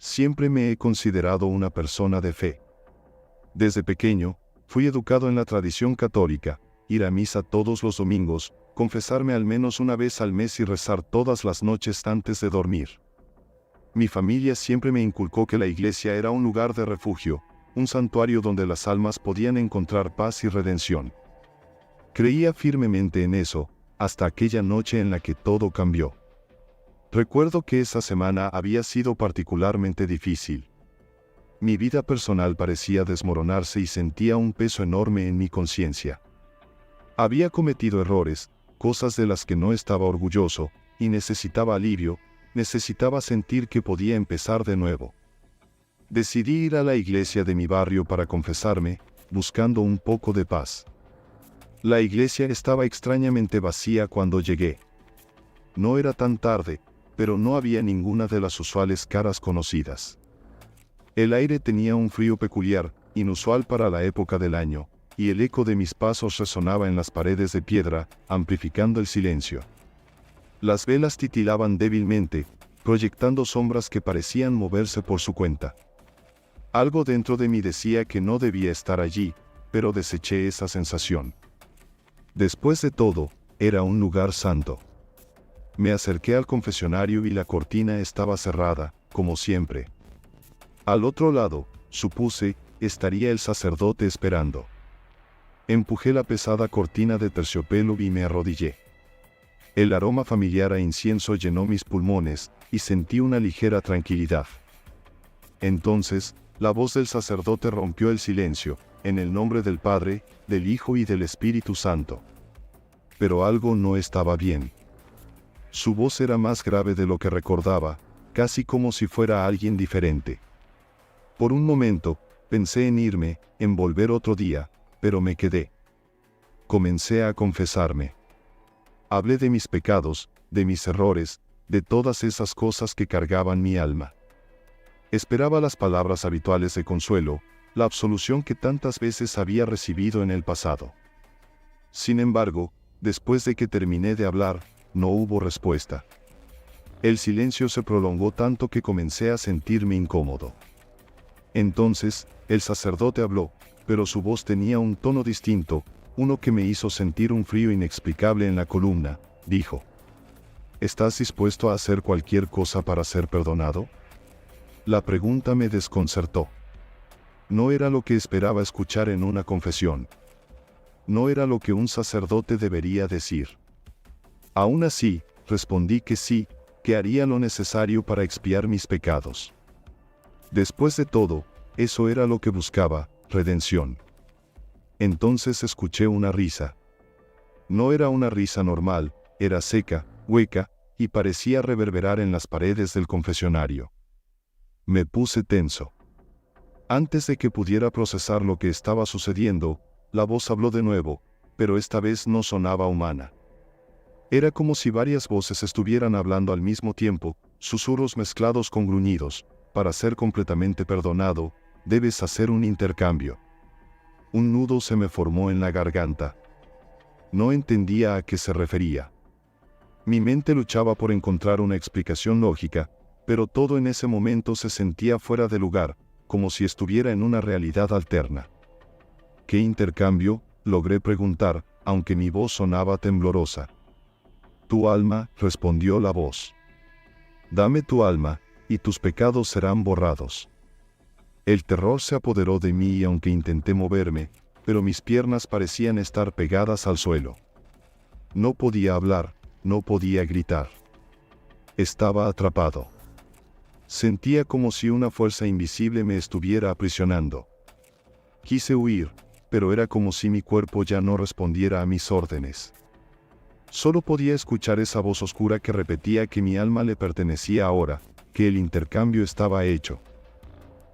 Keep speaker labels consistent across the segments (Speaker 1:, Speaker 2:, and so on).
Speaker 1: Siempre me he considerado una persona de fe. Desde pequeño, fui educado en la tradición católica, ir a misa todos los domingos, confesarme al menos una vez al mes y rezar todas las noches antes de dormir. Mi familia siempre me inculcó que la iglesia era un lugar de refugio, un santuario donde las almas podían encontrar paz y redención. Creía firmemente en eso, hasta aquella noche en la que todo cambió. Recuerdo que esa semana había sido particularmente difícil. Mi vida personal parecía desmoronarse y sentía un peso enorme en mi conciencia. Había cometido errores, cosas de las que no estaba orgulloso, y necesitaba alivio, necesitaba sentir que podía empezar de nuevo. Decidí ir a la iglesia de mi barrio para confesarme, buscando un poco de paz. La iglesia estaba extrañamente vacía cuando llegué. No era tan tarde, pero no había ninguna de las usuales caras conocidas. El aire tenía un frío peculiar, inusual para la época del año, y el eco de mis pasos resonaba en las paredes de piedra, amplificando el silencio. Las velas titilaban débilmente, proyectando sombras que parecían moverse por su cuenta. Algo dentro de mí decía que no debía estar allí, pero deseché esa sensación. Después de todo, era un lugar santo. Me acerqué al confesionario y la cortina estaba cerrada, como siempre. Al otro lado, supuse, estaría el sacerdote esperando. Empujé la pesada cortina de terciopelo y me arrodillé. El aroma familiar a incienso llenó mis pulmones, y sentí una ligera tranquilidad. Entonces, la voz del sacerdote rompió el silencio, en el nombre del Padre, del Hijo y del Espíritu Santo. Pero algo no estaba bien. Su voz era más grave de lo que recordaba, casi como si fuera alguien diferente. Por un momento, pensé en irme, en volver otro día, pero me quedé. Comencé a confesarme. Hablé de mis pecados, de mis errores, de todas esas cosas que cargaban mi alma. Esperaba las palabras habituales de consuelo, la absolución que tantas veces había recibido en el pasado. Sin embargo, después de que terminé de hablar, no hubo respuesta. El silencio se prolongó tanto que comencé a sentirme incómodo. Entonces, el sacerdote habló, pero su voz tenía un tono distinto, uno que me hizo sentir un frío inexplicable en la columna. Dijo: ¿estás dispuesto a hacer cualquier cosa para ser perdonado? La pregunta me desconcertó. No era lo que esperaba escuchar en una confesión. No era lo que un sacerdote debería decir. Aún así, respondí que sí, que haría lo necesario para expiar mis pecados. Después de todo, eso era lo que buscaba, redención. Entonces escuché una risa. No era una risa normal, era seca, hueca, y parecía reverberar en las paredes del confesionario. Me puse tenso. Antes de que pudiera procesar lo que estaba sucediendo, la voz habló de nuevo, pero esta vez no sonaba humana. Era como si varias voces estuvieran hablando al mismo tiempo, susurros mezclados con gruñidos. Para ser completamente perdonado, debes hacer un intercambio. Un nudo se me formó en la garganta. No entendía a qué se refería. Mi mente luchaba por encontrar una explicación lógica, pero todo en ese momento se sentía fuera de lugar, como si estuviera en una realidad alterna. ¿Qué intercambio?, logré preguntar, aunque mi voz sonaba temblorosa. Tu alma, respondió la voz. Dame tu alma, y tus pecados serán borrados. El terror se apoderó de mí y aunque intenté moverme, pero mis piernas parecían estar pegadas al suelo. No podía hablar, no podía gritar. Estaba atrapado. Sentía como si una fuerza invisible me estuviera aprisionando. Quise huir, pero era como si mi cuerpo ya no respondiera a mis órdenes. Solo podía escuchar esa voz oscura que repetía que mi alma le pertenecía ahora, que el intercambio estaba hecho.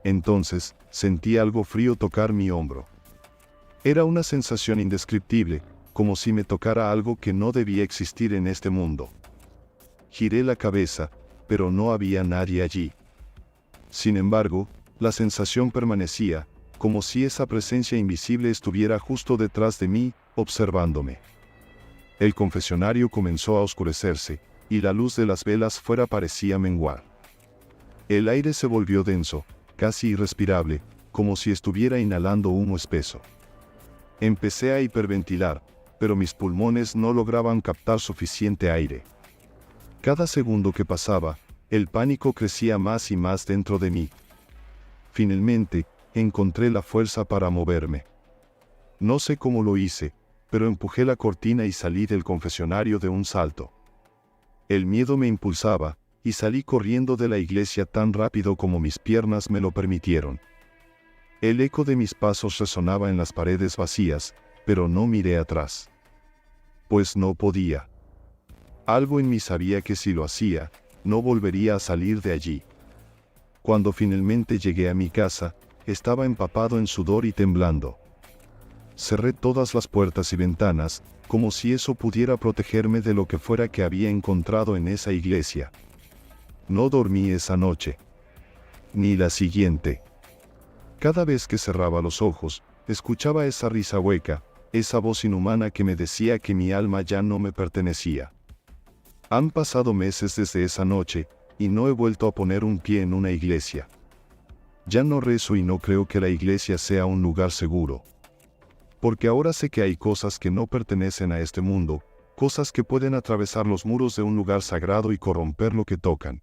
Speaker 1: Entonces, sentí algo frío tocar mi hombro. Era una sensación indescriptible, como si me tocara algo que no debía existir en este mundo. Giré la cabeza, pero no había nadie allí. Sin embargo, la sensación permanecía, como si esa presencia invisible estuviera justo detrás de mí, observándome. El confesionario comenzó a oscurecerse, y la luz de las velas fuera parecía menguar. El aire se volvió denso, casi irrespirable, como si estuviera inhalando humo espeso. Empecé a hiperventilar, pero mis pulmones no lograban captar suficiente aire. Cada segundo que pasaba, el pánico crecía más y más dentro de mí. Finalmente, encontré la fuerza para moverme. No sé cómo lo hice, pero empujé la cortina y salí del confesionario de un salto. El miedo me impulsaba, y salí corriendo de la iglesia tan rápido como mis piernas me lo permitieron. El eco de mis pasos resonaba en las paredes vacías, pero no miré atrás. Pues no podía. Algo en mí sabía que si lo hacía, no volvería a salir de allí. Cuando finalmente llegué a mi casa, estaba empapado en sudor y temblando. Cerré todas las puertas y ventanas, como si eso pudiera protegerme de lo que fuera que había encontrado en esa iglesia. No dormí esa noche. Ni la siguiente. Cada vez que cerraba los ojos, escuchaba esa risa hueca, esa voz inhumana que me decía que mi alma ya no me pertenecía. Han pasado meses desde esa noche, y no he vuelto a poner un pie en una iglesia. Ya no rezo y no creo que la iglesia sea un lugar seguro. Porque ahora sé que hay cosas que no pertenecen a este mundo, cosas que pueden atravesar los muros de un lugar sagrado y corromper lo que tocan.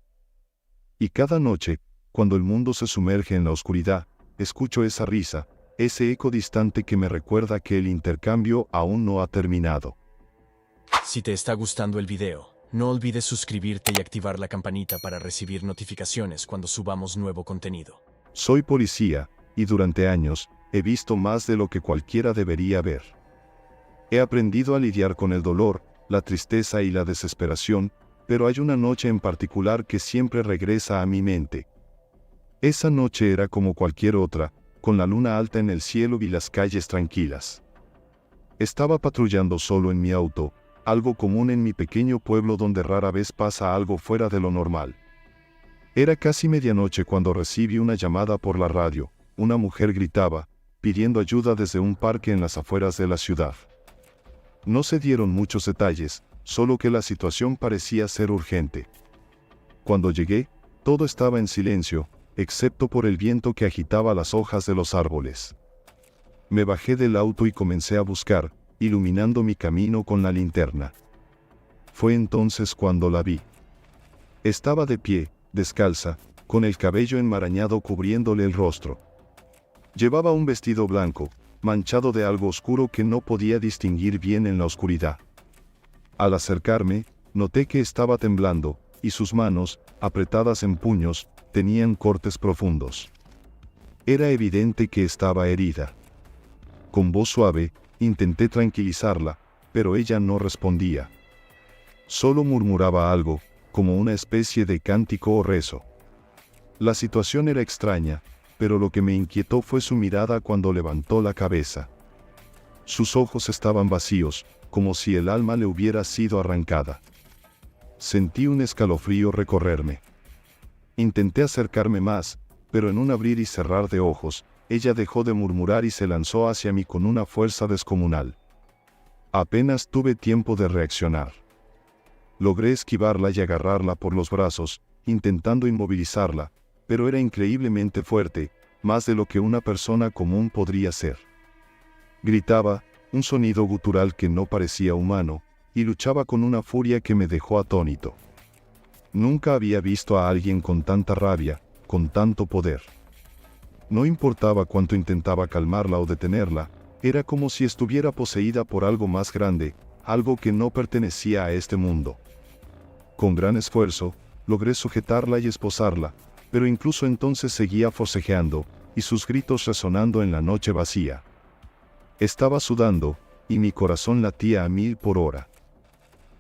Speaker 1: Y cada noche, cuando el mundo se sumerge en la oscuridad, escucho esa risa, ese eco distante que me recuerda que el intercambio aún no ha terminado.
Speaker 2: Si te está gustando el video, no olvides suscribirte y activar la campanita para recibir notificaciones cuando subamos nuevo contenido.
Speaker 1: Soy policía, y durante años, he visto más de lo que cualquiera debería ver. He aprendido a lidiar con el dolor, la tristeza y la desesperación, pero hay una noche en particular que siempre regresa a mi mente. Esa noche era como cualquier otra, con la luna alta en el cielo y las calles tranquilas. Estaba patrullando solo en mi auto, algo común en mi pequeño pueblo donde rara vez pasa algo fuera de lo normal. Era casi medianoche cuando recibí una llamada por la radio. Una mujer gritaba, pidiendo ayuda desde un parque en las afueras de la ciudad. No se dieron muchos detalles, solo que la situación parecía ser urgente. Cuando llegué, todo estaba en silencio, excepto por el viento que agitaba las hojas de los árboles. Me bajé del auto y comencé a buscar, iluminando mi camino con la linterna. Fue entonces cuando la vi. Estaba de pie, descalza, con el cabello enmarañado cubriéndole el rostro. Llevaba un vestido blanco, manchado de algo oscuro que no podía distinguir bien en la oscuridad. Al acercarme, noté que estaba temblando, y sus manos, apretadas en puños, tenían cortes profundos. Era evidente que estaba herida. Con voz suave, intenté tranquilizarla, pero ella no respondía. Solo murmuraba algo, como una especie de cántico o rezo. La situación era extraña, pero lo que me inquietó fue su mirada cuando levantó la cabeza. Sus ojos estaban vacíos, como si el alma le hubiera sido arrancada. Sentí un escalofrío recorrerme. Intenté acercarme más, pero en un abrir y cerrar de ojos, ella dejó de murmurar y se lanzó hacia mí con una fuerza descomunal. Apenas tuve tiempo de reaccionar. Logré esquivarla y agarrarla por los brazos, intentando inmovilizarla, pero era increíblemente fuerte, más de lo que una persona común podría ser. Gritaba, un sonido gutural que no parecía humano, y luchaba con una furia que me dejó atónito. Nunca había visto a alguien con tanta rabia, con tanto poder. No importaba cuánto intentaba calmarla o detenerla, era como si estuviera poseída por algo más grande, algo que no pertenecía a este mundo. Con gran esfuerzo, logré sujetarla y esposarla, pero incluso entonces seguía forcejeando, y sus gritos resonando en la noche vacía. Estaba sudando, y mi corazón latía a 1000 por hora.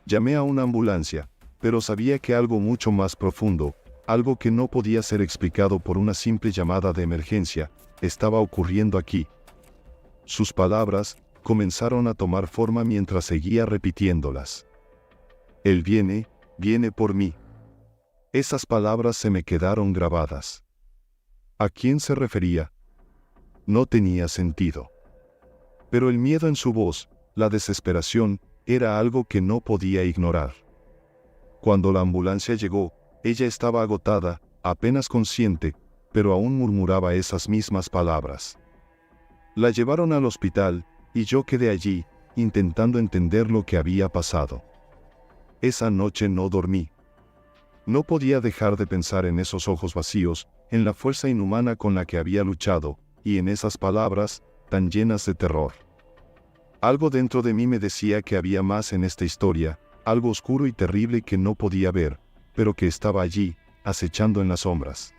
Speaker 1: Llamé a una ambulancia, pero sabía que algo mucho más profundo, algo que no podía ser explicado por una simple llamada de emergencia, estaba ocurriendo aquí. Sus palabras comenzaron a tomar forma mientras seguía repitiéndolas. Él viene por mí. Esas palabras se me quedaron grabadas. ¿A quién se refería? No tenía sentido. Pero el miedo en su voz, la desesperación, era algo que no podía ignorar. Cuando la ambulancia llegó, ella estaba agotada, apenas consciente, pero aún murmuraba esas mismas palabras. La llevaron al hospital, y yo quedé allí, intentando entender lo que había pasado. Esa noche no dormí. No podía dejar de pensar en esos ojos vacíos, en la fuerza inhumana con la que había luchado, y en esas palabras, tan llenas de terror. Algo dentro de mí me decía que había más en esta historia, algo oscuro y terrible que no podía ver, pero que estaba allí, acechando en las sombras.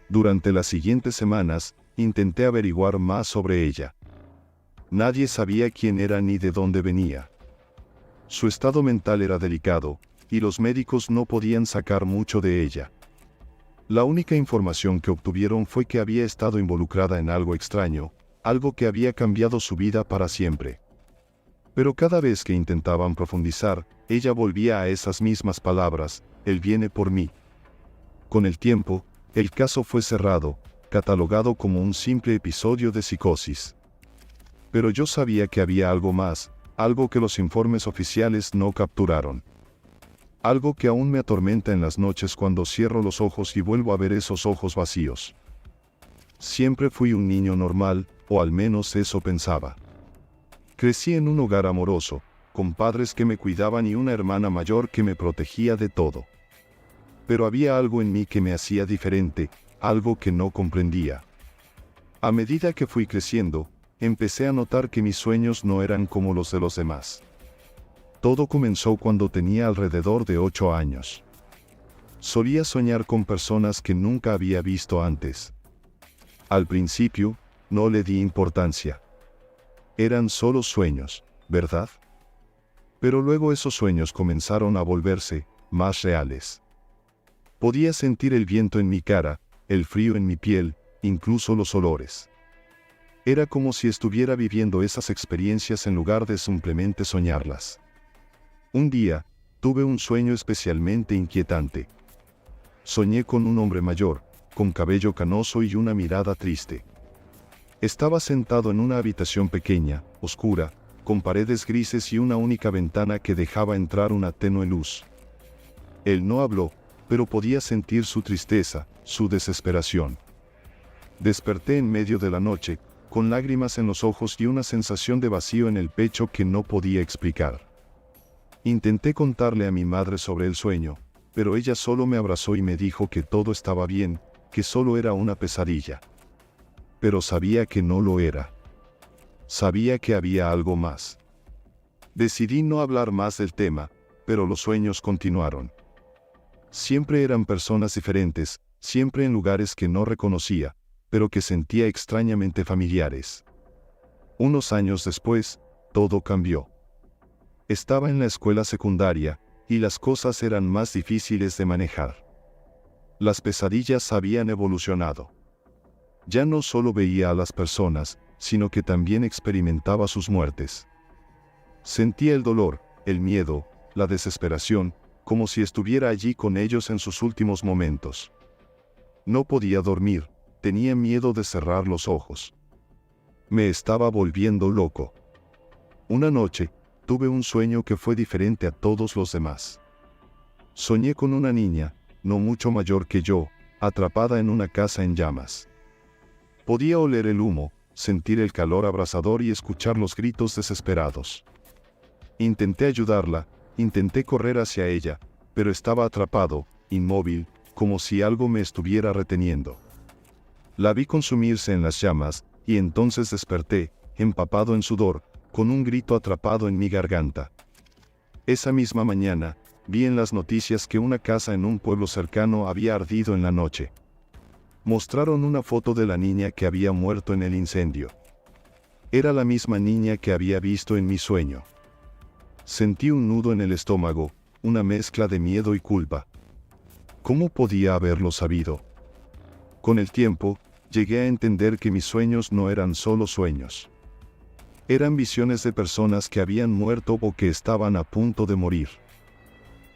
Speaker 1: Durante las siguientes semanas, intenté averiguar más sobre ella. Nadie sabía quién era ni de dónde venía. Su estado mental era delicado, y los médicos no podían sacar mucho de ella. La única información que obtuvieron fue que había estado involucrada en algo extraño, algo que había cambiado su vida para siempre. Pero cada vez que intentaban profundizar, ella volvía a esas mismas palabras: él viene por mí. Con el tiempo, el caso fue cerrado, catalogado como un simple episodio de psicosis. Pero yo sabía que había algo más, algo que los informes oficiales no capturaron. Algo que aún me atormenta en las noches cuando cierro los ojos y vuelvo a ver esos ojos vacíos. Siempre fui un niño normal, o al menos eso pensaba. Crecí en un hogar amoroso, con padres que me cuidaban y una hermana mayor que me protegía de todo. Pero había algo en mí que me hacía diferente, algo que no comprendía. A medida que fui creciendo, empecé a notar que mis sueños no eran como los de los demás. Todo comenzó cuando tenía alrededor de 8 años. Solía soñar con personas que nunca había visto antes. Al principio, no le di importancia. Eran solo sueños, ¿verdad? Pero luego esos sueños comenzaron a volverse más reales. Podía sentir el viento en mi cara, el frío en mi piel, incluso los olores. Era como si estuviera viviendo esas experiencias en lugar de simplemente soñarlas. Un día, tuve un sueño especialmente inquietante. Soñé con un hombre mayor, con cabello canoso y una mirada triste. Estaba sentado en una habitación pequeña, oscura, con paredes grises y una única ventana que dejaba entrar una tenue luz. Él no habló, pero podía sentir su tristeza, su desesperación. Desperté en medio de la noche, con lágrimas en los ojos y una sensación de vacío en el pecho que no podía explicar. Intenté contarle a mi madre sobre el sueño, pero ella solo me abrazó y me dijo que todo estaba bien, que solo era una pesadilla. Pero sabía que no lo era. Sabía que había algo más. Decidí no hablar más del tema, pero los sueños continuaron. Siempre eran personas diferentes, siempre en lugares que no reconocía, pero que sentía extrañamente familiares. Unos años después, todo cambió. Estaba en la escuela secundaria, y las cosas eran más difíciles de manejar. Las pesadillas habían evolucionado. Ya no solo veía a las personas, sino que también experimentaba sus muertes. Sentía el dolor, el miedo, la desesperación, como si estuviera allí con ellos en sus últimos momentos. No podía dormir, tenía miedo de cerrar los ojos. Me estaba volviendo loco. Una noche, tuve un sueño que fue diferente a todos los demás. Soñé con una niña, no mucho mayor que yo, atrapada en una casa en llamas. Podía oler el humo, sentir el calor abrasador y escuchar los gritos desesperados. Intenté ayudarla, intenté correr hacia ella, pero estaba atrapado, inmóvil, como si algo me estuviera reteniendo. La vi consumirse en las llamas, y entonces desperté, empapado en sudor, con un grito atrapado en mi garganta. Esa misma mañana, vi en las noticias que una casa en un pueblo cercano había ardido en la noche. Mostraron una foto de la niña que había muerto en el incendio. Era la misma niña que había visto en mi sueño. Sentí un nudo en el estómago, una mezcla de miedo y culpa. ¿Cómo podía haberlo sabido? Con el tiempo, llegué a entender que mis sueños no eran solo sueños. Eran visiones de personas que habían muerto o que estaban a punto de morir.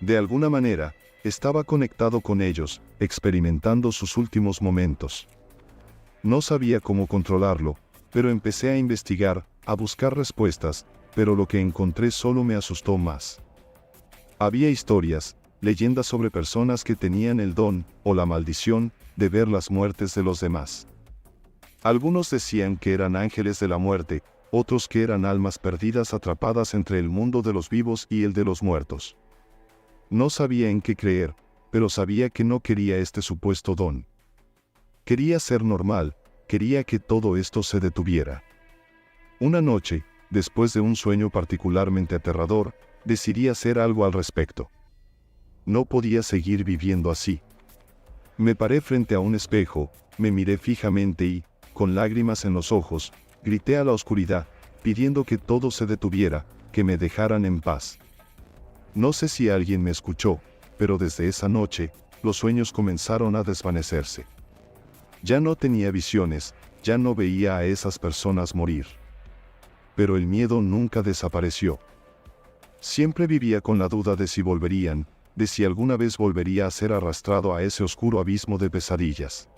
Speaker 1: De alguna manera, estaba conectado con ellos, experimentando sus últimos momentos. No sabía cómo controlarlo, pero empecé a investigar, a buscar respuestas, pero lo que encontré solo me asustó más. Había historias, leyendas sobre personas que tenían el don, o la maldición, de ver las muertes de los demás. Algunos decían que eran ángeles de la muerte, otros que eran almas perdidas atrapadas entre el mundo de los vivos y el de los muertos. No sabía en qué creer, pero sabía que no quería este supuesto don. Quería ser normal, quería que todo esto se detuviera. Una noche, después de un sueño particularmente aterrador, decidí hacer algo al respecto. No podía seguir viviendo así. Me paré frente a un espejo, me miré fijamente y, con lágrimas en los ojos, grité a la oscuridad, pidiendo que todo se detuviera, que me dejaran en paz. No sé si alguien me escuchó, pero desde esa noche, los sueños comenzaron a desvanecerse. Ya no tenía visiones, ya no veía a esas personas morir. Pero el miedo nunca desapareció. Siempre vivía con la duda de si volverían, de si alguna vez volvería a ser arrastrado a ese oscuro abismo de pesadillas.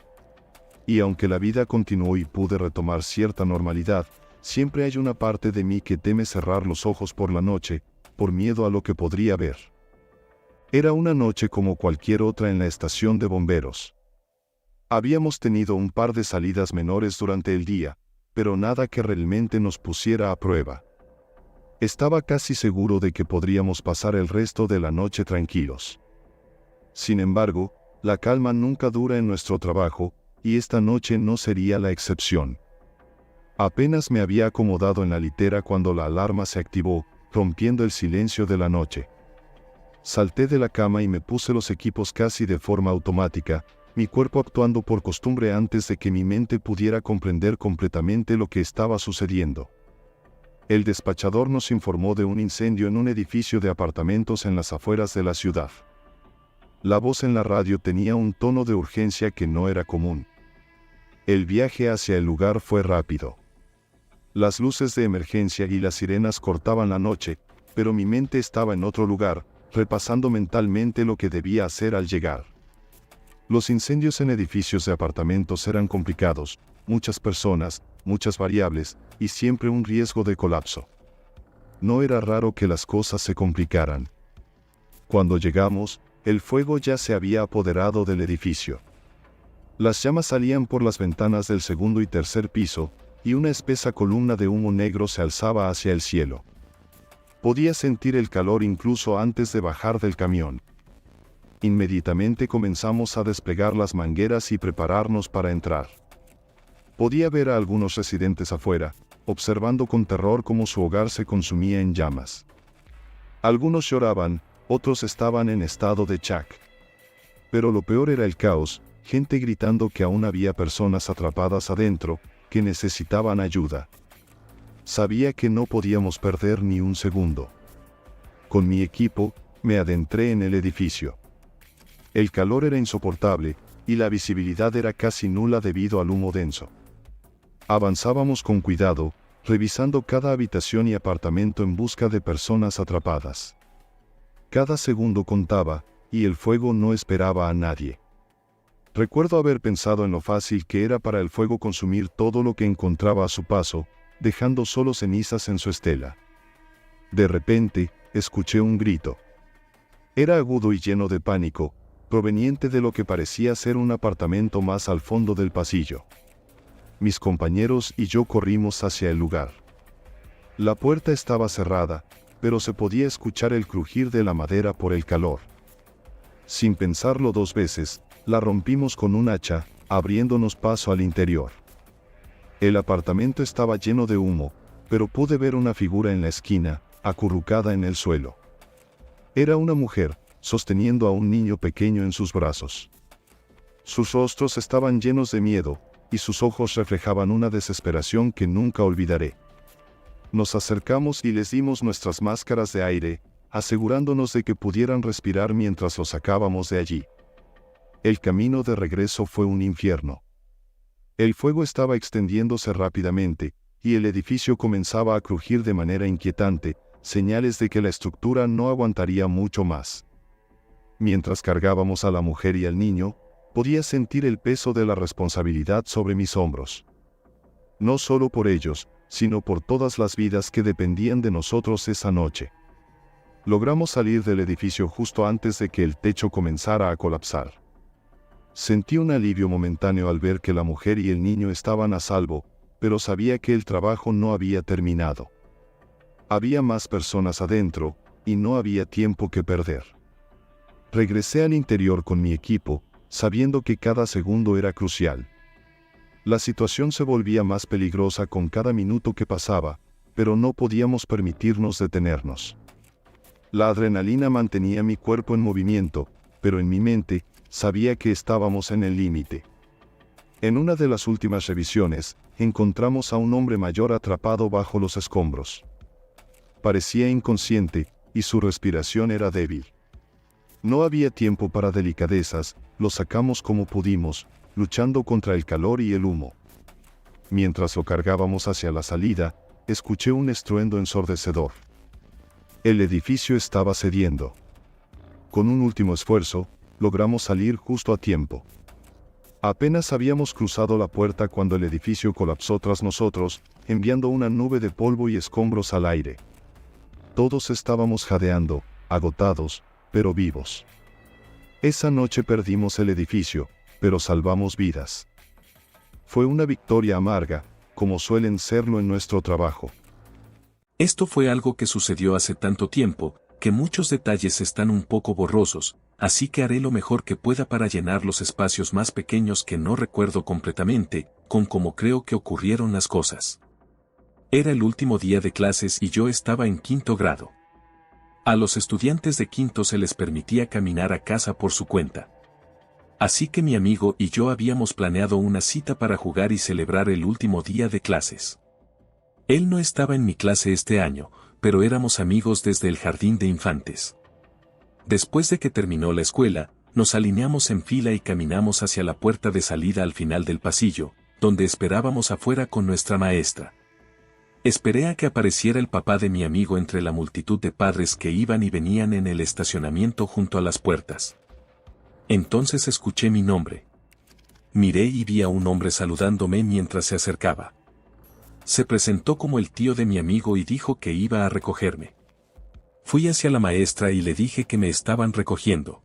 Speaker 1: Y aunque la vida continuó y pude retomar cierta normalidad, siempre hay una parte de mí que teme cerrar los ojos por la noche, por miedo a lo que podría ver. Era una noche como cualquier otra en la estación de bomberos. Habíamos tenido un par de salidas menores durante el día, pero nada que realmente nos pusiera a prueba. Estaba casi seguro de que podríamos pasar el resto de la noche tranquilos. Sin embargo, la calma nunca dura en nuestro trabajo, y esta noche no sería la excepción. Apenas me había acomodado en la litera cuando la alarma se activó, rompiendo el silencio de la noche. Salté de la cama y me puse los equipos casi de forma automática, mi cuerpo actuando por costumbre antes de que mi mente pudiera comprender completamente lo que estaba sucediendo. El despachador nos informó de un incendio en un edificio de apartamentos en las afueras de la ciudad. La voz en la radio tenía un tono de urgencia que no era común. El viaje hacia el lugar fue rápido. Las luces de emergencia y las sirenas cortaban la noche, pero mi mente estaba en otro lugar, repasando mentalmente lo que debía hacer al llegar. Los incendios en edificios de apartamentos eran complicados, muchas personas, muchas variables, y siempre un riesgo de colapso. No era raro que las cosas se complicaran. Cuando llegamos, el fuego ya se había apoderado del edificio. Las llamas salían por las ventanas del segundo y tercer piso, y una espesa columna de humo negro se alzaba hacia el cielo. Podía sentir el calor incluso antes de bajar del camión. Inmediatamente comenzamos a desplegar las mangueras y prepararnos para entrar. Podía ver a algunos residentes afuera, observando con terror cómo su hogar se consumía en llamas. Algunos lloraban, otros estaban en estado de shock. Pero lo peor era el caos, gente gritando que aún había personas atrapadas adentro, que necesitaban ayuda. Sabía que no podíamos perder ni un segundo. Con mi equipo, me adentré en el edificio. El calor era insoportable, y la visibilidad era casi nula debido al humo denso. Avanzábamos con cuidado, revisando cada habitación y apartamento en busca de personas atrapadas. Cada segundo contaba, y el fuego no esperaba a nadie. Recuerdo haber pensado en lo fácil que era para el fuego consumir todo lo que encontraba a su paso, dejando solo cenizas en su estela. De repente, escuché un grito. Era agudo y lleno de pánico, proveniente de lo que parecía ser un apartamento más al fondo del pasillo. Mis compañeros y yo corrimos hacia el lugar. La puerta estaba cerrada, pero se podía escuchar el crujir de la madera por el calor. Sin pensarlo dos veces, la rompimos con un hacha, abriéndonos paso al interior. El apartamento estaba lleno de humo, pero pude ver una figura en la esquina, acurrucada en el suelo. Era una mujer, sosteniendo a un niño pequeño en sus brazos. Sus rostros estaban llenos de miedo, y sus ojos reflejaban una desesperación que nunca olvidaré. Nos acercamos y les dimos nuestras máscaras de aire, asegurándonos de que pudieran respirar mientras los sacábamos de allí. El camino de regreso fue un infierno. El fuego estaba extendiéndose rápidamente, y el edificio comenzaba a crujir de manera inquietante, señales de que la estructura no aguantaría mucho más. Mientras cargábamos a la mujer y al niño, podía sentir el peso de la responsabilidad sobre mis hombros. No solo por ellos, sino por todas las vidas que dependían de nosotros esa noche. Logramos salir del edificio justo antes de que el techo comenzara a colapsar. Sentí un alivio momentáneo al ver que la mujer y el niño estaban a salvo, pero sabía que el trabajo no había terminado. Había más personas adentro, y no había tiempo que perder. Regresé al interior con mi equipo, sabiendo que cada segundo era crucial. La situación se volvía más peligrosa con cada minuto que pasaba, pero no podíamos permitirnos detenernos. La adrenalina mantenía mi cuerpo en movimiento, pero en mi mente, sabía que estábamos en el límite. En una de las últimas revisiones, encontramos a un hombre mayor atrapado bajo los escombros. Parecía inconsciente, y su respiración era débil. No había tiempo para delicadezas, lo sacamos como pudimos, luchando contra el calor y el humo. Mientras lo cargábamos hacia la salida, escuché un estruendo ensordecedor. El edificio estaba cediendo. Con un último esfuerzo, logramos salir justo a tiempo. Apenas habíamos cruzado la puerta cuando el edificio colapsó tras nosotros, enviando una nube de polvo y escombros al aire. Todos estábamos jadeando, agotados, pero vivos. Esa noche perdimos el edificio, pero salvamos vidas. Fue una victoria amarga, como suelen serlo en nuestro trabajo.
Speaker 3: Esto fue algo que sucedió hace tanto tiempo, que muchos detalles están un poco borrosos, así que haré lo mejor que pueda para llenar los espacios más pequeños que no recuerdo completamente, con cómo creo que ocurrieron las cosas. Era el último día de clases y yo estaba en quinto grado. A los estudiantes de quinto se les permitía caminar a casa por su cuenta. Así que mi amigo y yo habíamos planeado una cita para jugar y celebrar el último día de clases. Él no estaba en mi clase este año, pero éramos amigos desde el jardín de infantes. Después de que terminó la escuela, nos alineamos en fila y caminamos hacia la puerta de salida al final del pasillo, donde esperábamos afuera con nuestra maestra. Esperé a que apareciera el papá de mi amigo entre la multitud de padres que iban y venían en el estacionamiento junto a las puertas. Entonces escuché mi nombre. Miré y vi a un hombre saludándome mientras se acercaba. Se presentó como el tío de mi amigo y dijo que iba a recogerme. Fui hacia la maestra y le dije que me estaban recogiendo.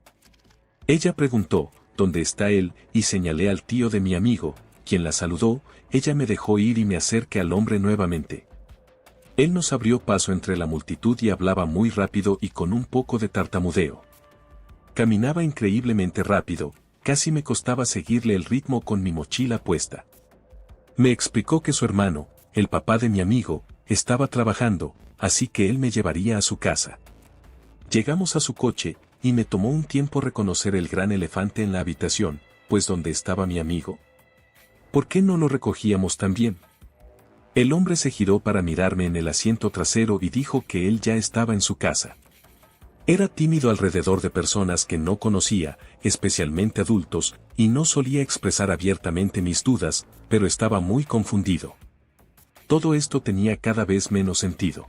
Speaker 3: Ella preguntó, ¿dónde está él? Y señalé al tío de mi amigo, quien la saludó. Ella me dejó ir y me acerqué al hombre nuevamente. Él nos abrió paso entre la multitud y hablaba muy rápido y con un poco de tartamudeo. Caminaba increíblemente rápido, casi me costaba seguirle el ritmo con mi mochila puesta. Me explicó que su hermano, el papá de mi amigo, estaba trabajando, así que él me llevaría a su casa. Llegamos a su coche, y me tomó un tiempo reconocer el gran elefante en la habitación, pues ¿dónde estaba mi amigo? ¿Por qué no lo recogíamos también? El hombre se giró para mirarme en el asiento trasero y dijo que él ya estaba en su casa. Era tímido alrededor de personas que no conocía, especialmente adultos, y no solía expresar abiertamente mis dudas, pero estaba muy confundido. Todo esto tenía cada vez menos sentido.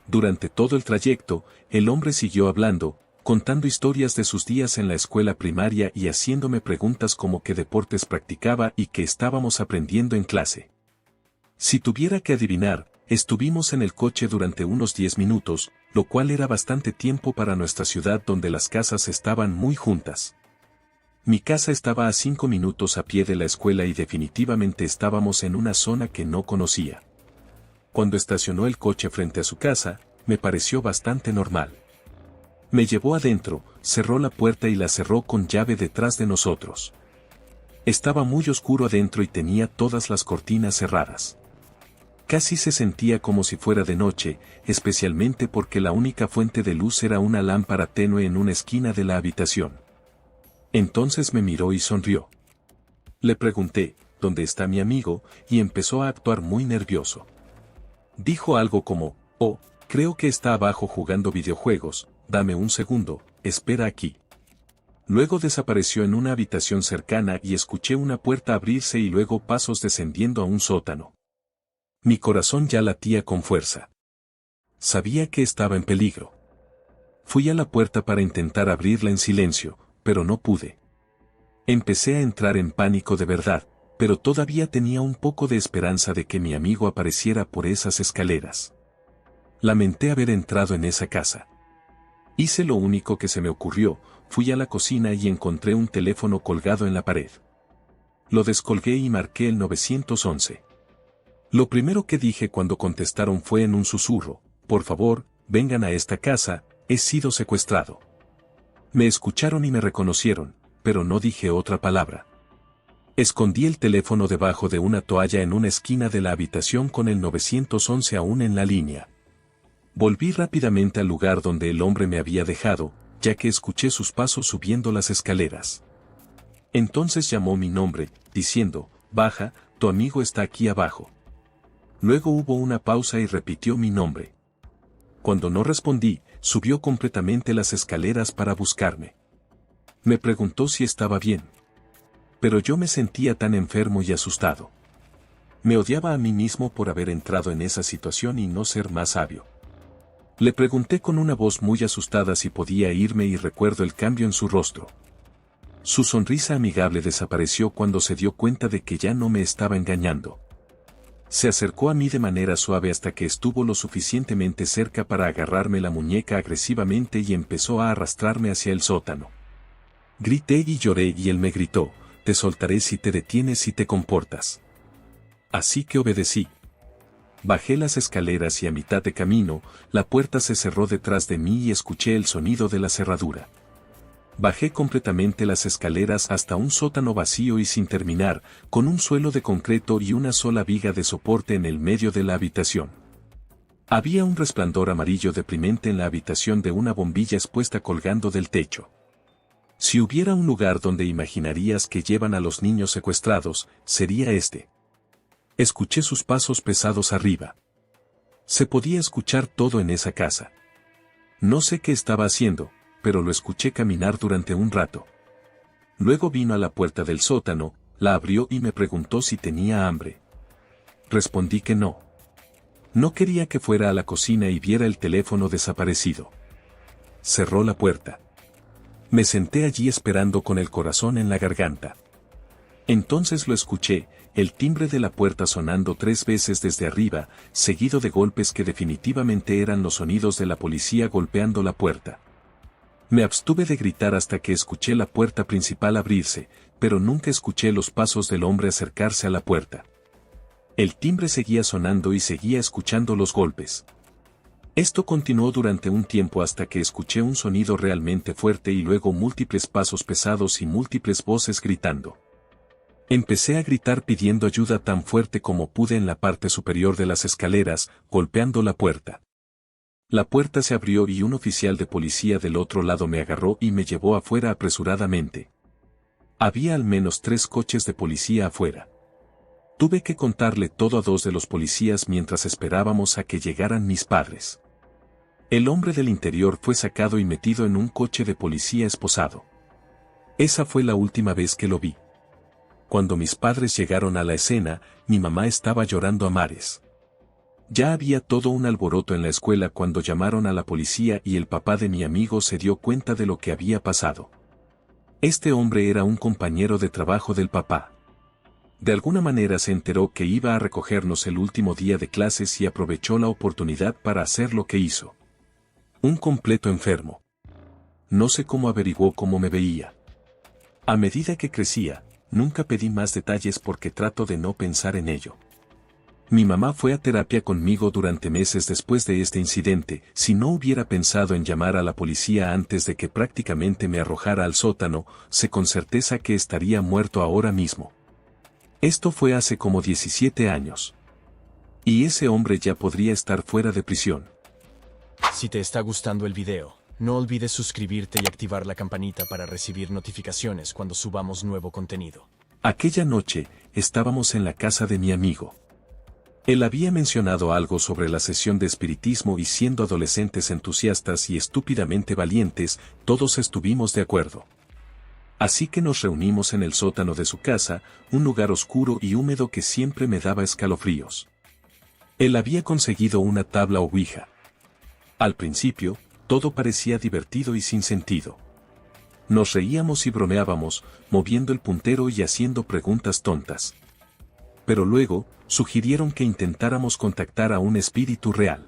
Speaker 3: Durante todo el trayecto, el hombre siguió hablando, contando historias de sus días en la escuela primaria y haciéndome preguntas como qué deportes practicaba y qué estábamos aprendiendo en clase. Si tuviera que adivinar, estuvimos en el coche durante unos 10 minutos, lo cual era bastante tiempo para nuestra ciudad donde las casas estaban muy juntas. Mi casa estaba a 5 minutos a pie de la escuela y definitivamente estábamos en una zona que no conocía. Cuando estacionó el coche frente a su casa, me pareció bastante normal. Me llevó adentro, cerró la puerta y la cerró con llave detrás de nosotros. Estaba muy oscuro adentro y tenía todas las cortinas cerradas. Casi se sentía como si fuera de noche, especialmente porque la única fuente de luz era una lámpara tenue en una esquina de la habitación. Entonces me miró y sonrió. Le pregunté, ¿dónde está mi amigo? Y empezó a actuar muy nervioso. Dijo algo como, oh, creo que está abajo jugando videojuegos, dame un segundo, espera aquí. Luego desapareció en una habitación cercana y escuché una puerta abrirse y luego pasos descendiendo a un sótano. Mi corazón ya latía con fuerza. Sabía que estaba en peligro. Fui a la puerta para intentar abrirla en silencio, pero no pude. Empecé a entrar en pánico de verdad, pero todavía tenía un poco de esperanza de que mi amigo apareciera por esas escaleras. Lamenté haber entrado en esa casa. Hice lo único que se me ocurrió, fui a la cocina y encontré un teléfono colgado en la pared. Lo descolgué y marqué el 911. Lo primero que dije cuando contestaron fue en un susurro: por favor, vengan a esta casa, he sido secuestrado. Me escucharon y me reconocieron, pero no dije otra palabra. Escondí el teléfono debajo de una toalla en una esquina de la habitación con el 911 aún en la línea. Volví rápidamente al lugar donde el hombre me había dejado, ya que escuché sus pasos subiendo las escaleras. Entonces llamó mi nombre, diciendo: baja, tu amigo está aquí abajo. Luego hubo una pausa y repitió mi nombre. Cuando no respondí, subió completamente las escaleras para buscarme. Me preguntó si estaba bien. Pero yo me sentía tan enfermo y asustado. Me odiaba a mí mismo por haber entrado en esa situación y no ser más sabio. Le pregunté con una voz muy asustada si podía irme y recuerdo el cambio en su rostro. Su sonrisa amigable desapareció cuando se dio cuenta de que ya no me estaba engañando. Se acercó a mí de manera suave hasta que estuvo lo suficientemente cerca para agarrarme la muñeca agresivamente y empezó a arrastrarme hacia el sótano. Grité y lloré y él me gritó: te soltaré si te detienes y te comportas. Así que obedecí. Bajé las escaleras y a mitad de camino, la puerta se cerró detrás de mí y escuché el sonido de la cerradura. Bajé completamente las escaleras hasta un sótano vacío y sin terminar, con un suelo de concreto y una sola viga de soporte en el medio de la habitación. Había un resplandor amarillo deprimente en la habitación de una bombilla expuesta colgando del techo. Si hubiera un lugar donde imaginarías que llevan a los niños secuestrados, sería este. Escuché sus pasos pesados arriba. Se podía escuchar todo en esa casa. No sé qué estaba haciendo, pero lo escuché caminar durante un rato. Luego vino a la puerta del sótano, la abrió y me preguntó si tenía hambre. Respondí que no. No quería que fuera a la cocina y viera el teléfono desaparecido. Cerró la puerta. Me senté allí esperando con el corazón en la garganta. Entonces lo escuché, el timbre de la puerta sonando 3 veces desde arriba, seguido de golpes que definitivamente eran los sonidos de la policía golpeando la puerta. Me abstuve de gritar hasta que escuché la puerta principal abrirse, pero nunca escuché los pasos del hombre acercarse a la puerta. El timbre seguía sonando y seguía escuchando los golpes. Esto continuó durante un tiempo hasta que escuché un sonido realmente fuerte y luego múltiples pasos pesados y múltiples voces gritando. Empecé a gritar pidiendo ayuda tan fuerte como pude en la parte superior de las escaleras, golpeando la puerta. La puerta se abrió y un oficial de policía del otro lado me agarró y me llevó afuera apresuradamente. Había al menos 3 coches de policía afuera. Tuve que contarle todo a 2 de los policías mientras esperábamos a que llegaran mis padres. El hombre del interior fue sacado y metido en un coche de policía esposado. Esa fue la última vez que lo vi. Cuando mis padres llegaron a la escena, mi mamá estaba llorando a mares. Ya había todo un alboroto en la escuela cuando llamaron a la policía y el papá de mi amigo se dio cuenta de lo que había pasado. Este hombre era un compañero de trabajo del papá. De alguna manera se enteró que iba a recogernos el último día de clases y aprovechó la oportunidad para hacer lo que hizo. Un completo enfermo. No sé cómo averiguó cómo me veía. A medida que crecía, nunca pedí más detalles porque trato de no pensar en ello. Mi mamá fue a terapia conmigo durante meses después de este incidente. Si no hubiera pensado en llamar a la policía antes de que prácticamente me arrojara al sótano, sé con certeza que estaría muerto ahora mismo. Esto fue hace como 17 años. Y ese hombre ya podría estar fuera de prisión.
Speaker 2: Si te está gustando el video, no olvides suscribirte y activar la campanita para recibir notificaciones cuando subamos nuevo contenido.
Speaker 3: Aquella noche, estábamos en la casa de mi amigo. Él había mencionado algo sobre la sesión de espiritismo y siendo adolescentes entusiastas y estúpidamente valientes, todos estuvimos de acuerdo. Así que nos reunimos en el sótano de su casa, un lugar oscuro y húmedo que siempre me daba escalofríos. Él había conseguido una tabla ouija. Al principio, todo parecía divertido y sin sentido. Nos reíamos y bromeábamos, moviendo el puntero y haciendo preguntas tontas. Pero luego, sugirieron que intentáramos contactar a un espíritu real.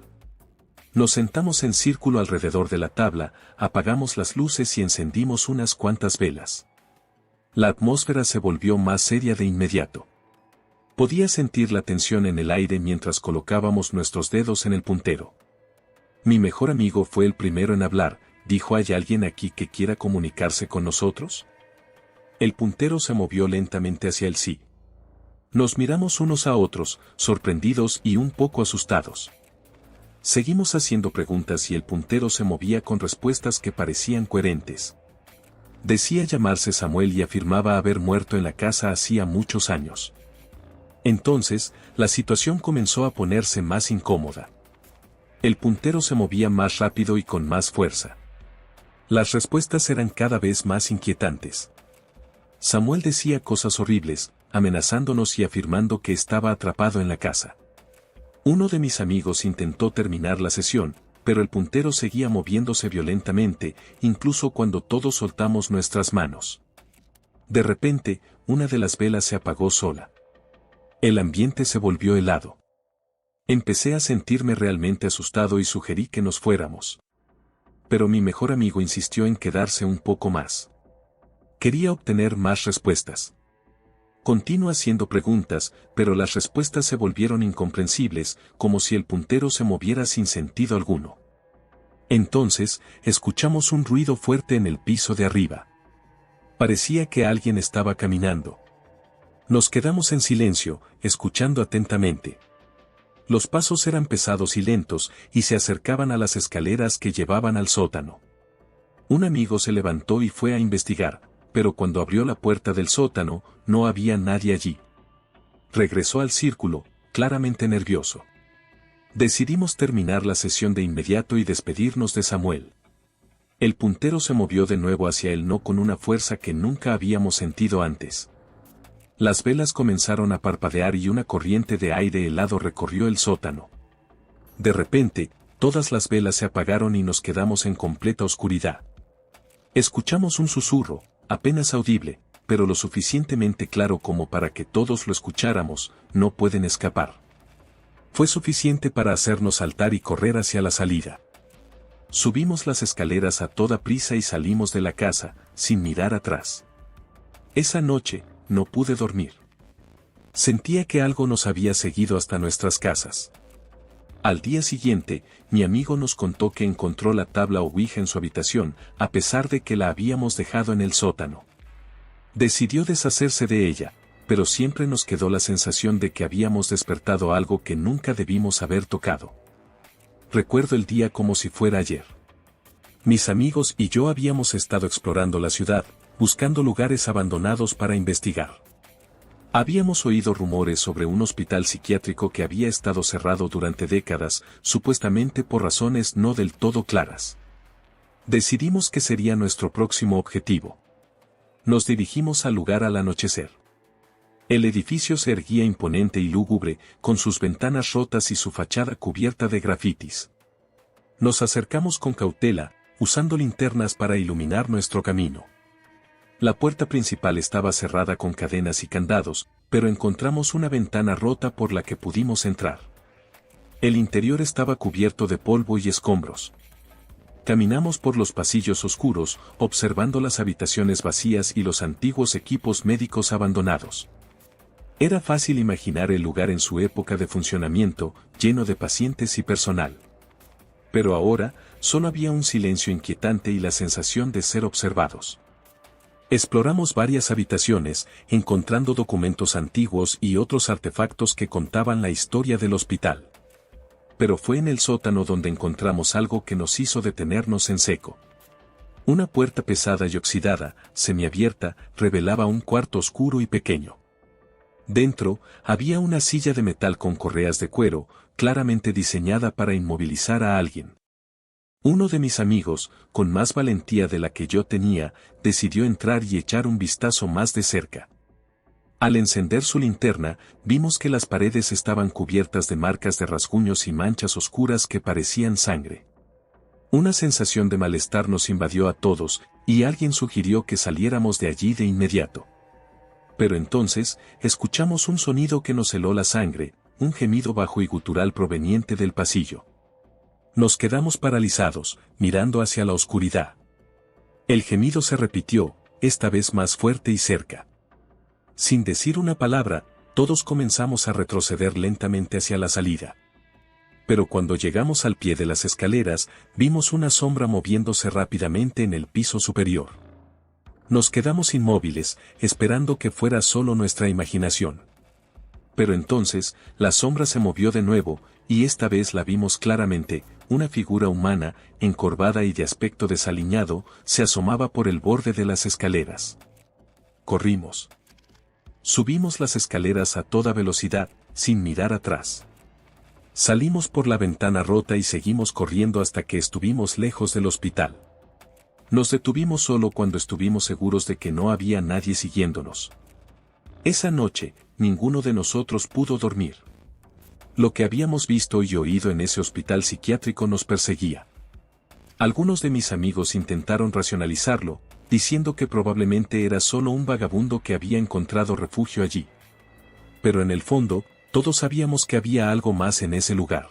Speaker 3: Nos sentamos en círculo alrededor de la tabla, apagamos las luces y encendimos unas cuantas velas. La atmósfera se volvió más seria de inmediato. Podía sentir la tensión en el aire mientras colocábamos nuestros dedos en el puntero. Mi mejor amigo fue el primero en hablar, dijo: ¿Hay alguien aquí que quiera comunicarse con nosotros? El puntero se movió lentamente hacia el sí. Nos miramos unos a otros, sorprendidos y un poco asustados. Seguimos haciendo preguntas y el puntero se movía con respuestas que parecían coherentes. Decía llamarse Samuel y afirmaba haber muerto en la casa hacía muchos años. Entonces, la situación comenzó a ponerse más incómoda. El puntero se movía más rápido y con más fuerza. Las respuestas eran cada vez más inquietantes. Samuel decía cosas horribles, amenazándonos y afirmando que estaba atrapado en la casa. Uno de mis amigos intentó terminar la sesión, pero el puntero seguía moviéndose violentamente, incluso cuando todos soltamos nuestras manos. De repente, una de las velas se apagó sola. El ambiente se volvió helado. Empecé a sentirme realmente asustado y sugerí que nos fuéramos. Pero mi mejor amigo insistió en quedarse un poco más. Quería obtener más respuestas. Continuó haciendo preguntas, pero las respuestas se volvieron incomprensibles, como si el puntero se moviera sin sentido alguno. Entonces, escuchamos un ruido fuerte en el piso de arriba. Parecía que alguien estaba caminando. Nos quedamos en silencio, escuchando atentamente. Los pasos eran pesados y lentos, y se acercaban a las escaleras que llevaban al sótano. Un amigo se levantó y fue a investigar, pero cuando abrió la puerta del sótano, no había nadie allí. Regresó al círculo, claramente nervioso. Decidimos terminar la sesión de inmediato y despedirnos de Samuel. El puntero se movió de nuevo hacia él, no con una fuerza que nunca habíamos sentido antes. Las velas comenzaron a parpadear y una corriente de aire helado recorrió el sótano. De repente, todas las velas se apagaron y nos quedamos en completa oscuridad. Escuchamos un susurro, apenas audible, pero lo suficientemente claro como para que todos lo escucháramos: no pueden escapar. Fue suficiente para hacernos saltar y correr hacia la salida. Subimos las escaleras a toda prisa y salimos de la casa, sin mirar atrás. Esa noche, no pude dormir. Sentía que algo nos había seguido hasta nuestras casas. Al día siguiente, mi amigo nos contó que encontró la tabla Ouija en su habitación, a pesar de que la habíamos dejado en el sótano. Decidió deshacerse de ella, pero siempre nos quedó la sensación de que habíamos despertado algo que nunca debimos haber tocado. Recuerdo el día como si fuera ayer. Mis amigos y yo habíamos estado explorando la ciudad, buscando lugares abandonados para investigar. Habíamos oído rumores sobre un hospital psiquiátrico que había estado cerrado durante décadas, supuestamente por razones no del todo claras. Decidimos que sería nuestro próximo objetivo. Nos dirigimos al lugar al anochecer. El edificio se erguía imponente y lúgubre, con sus ventanas rotas y su fachada cubierta de grafitis. Nos acercamos con cautela, usando linternas para iluminar nuestro camino. La puerta principal estaba cerrada con cadenas y candados, pero encontramos una ventana rota por la que pudimos entrar. El interior estaba cubierto de polvo y escombros. Caminamos por los pasillos oscuros, observando las habitaciones vacías y los antiguos equipos médicos abandonados. Era fácil imaginar el lugar en su época de funcionamiento, lleno de pacientes y personal. Pero ahora, solo había un silencio inquietante y la sensación de ser observados. Exploramos varias habitaciones, encontrando documentos antiguos y otros artefactos que contaban la historia del hospital. Pero fue en el sótano donde encontramos algo que nos hizo detenernos en seco. Una puerta pesada y oxidada, semiabierta, revelaba un cuarto oscuro y pequeño. Dentro, había una silla de metal con correas de cuero, claramente diseñada para inmovilizar a alguien. Uno de mis amigos, con más valentía de la que yo tenía, decidió entrar y echar un vistazo más de cerca. Al encender su linterna, vimos que las paredes estaban cubiertas de marcas de rasguños y manchas oscuras que parecían sangre. Una sensación de malestar nos invadió a todos, y alguien sugirió que saliéramos de allí de inmediato. Pero entonces, escuchamos un sonido que nos heló la sangre, un gemido bajo y gutural proveniente del pasillo. Nos quedamos paralizados, mirando hacia la oscuridad. El gemido se repitió, esta vez más fuerte y cerca. Sin decir una palabra, todos comenzamos a retroceder lentamente hacia la salida. Pero cuando llegamos al pie de las escaleras, vimos una sombra moviéndose rápidamente en el piso superior. Nos quedamos inmóviles, esperando que fuera solo nuestra imaginación. Pero entonces, la sombra se movió de nuevo, y esta vez la vimos claramente, una figura humana, encorvada y de aspecto desaliñado, se asomaba por el borde de las escaleras. Corrimos. Subimos las escaleras a toda velocidad, sin mirar atrás. Salimos por la ventana rota y seguimos corriendo hasta que estuvimos lejos del hospital. Nos detuvimos solo cuando estuvimos seguros de que no había nadie siguiéndonos. Esa noche, ninguno de nosotros pudo dormir. Lo que habíamos visto y oído en ese hospital psiquiátrico nos perseguía. Algunos de mis amigos intentaron racionalizarlo, diciendo que probablemente era solo un vagabundo que había encontrado refugio allí. Pero en el fondo, todos sabíamos que había algo más en ese lugar.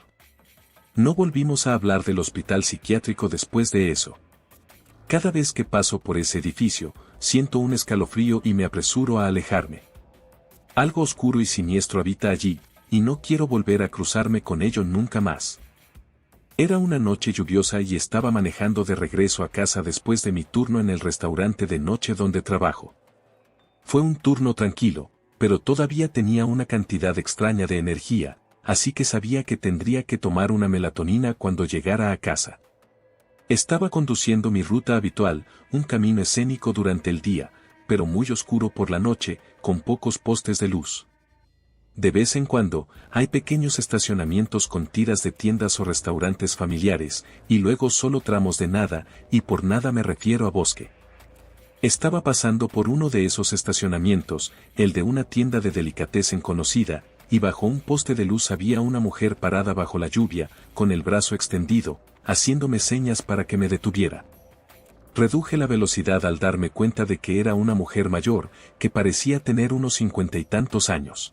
Speaker 3: No volvimos a hablar del hospital psiquiátrico después de eso. Cada vez que paso por ese edificio, siento un escalofrío y me apresuro a alejarme. Algo oscuro y siniestro habita allí, y no quiero volver a cruzarme con ello nunca más. Era una noche lluviosa y estaba manejando de regreso a casa después de mi turno en el restaurante de noche donde trabajo. Fue un turno tranquilo, pero todavía tenía una cantidad extraña de energía, así que sabía que tendría que tomar una melatonina cuando llegara a casa. Estaba conduciendo mi ruta habitual, un camino escénico durante el día, pero muy oscuro por la noche, con pocos postes de luz. De vez en cuando, hay pequeños estacionamientos con tiras de tiendas o restaurantes familiares, y luego solo tramos de nada, y por nada me refiero a bosque. Estaba pasando por uno de esos estacionamientos, el de una tienda de delicatessen conocida, y bajo un poste de luz había una mujer parada bajo la lluvia, con el brazo extendido, haciéndome señas para que me detuviera. Reduje la velocidad al darme cuenta de que era una mujer mayor, que parecía tener unos 50 y tantos años.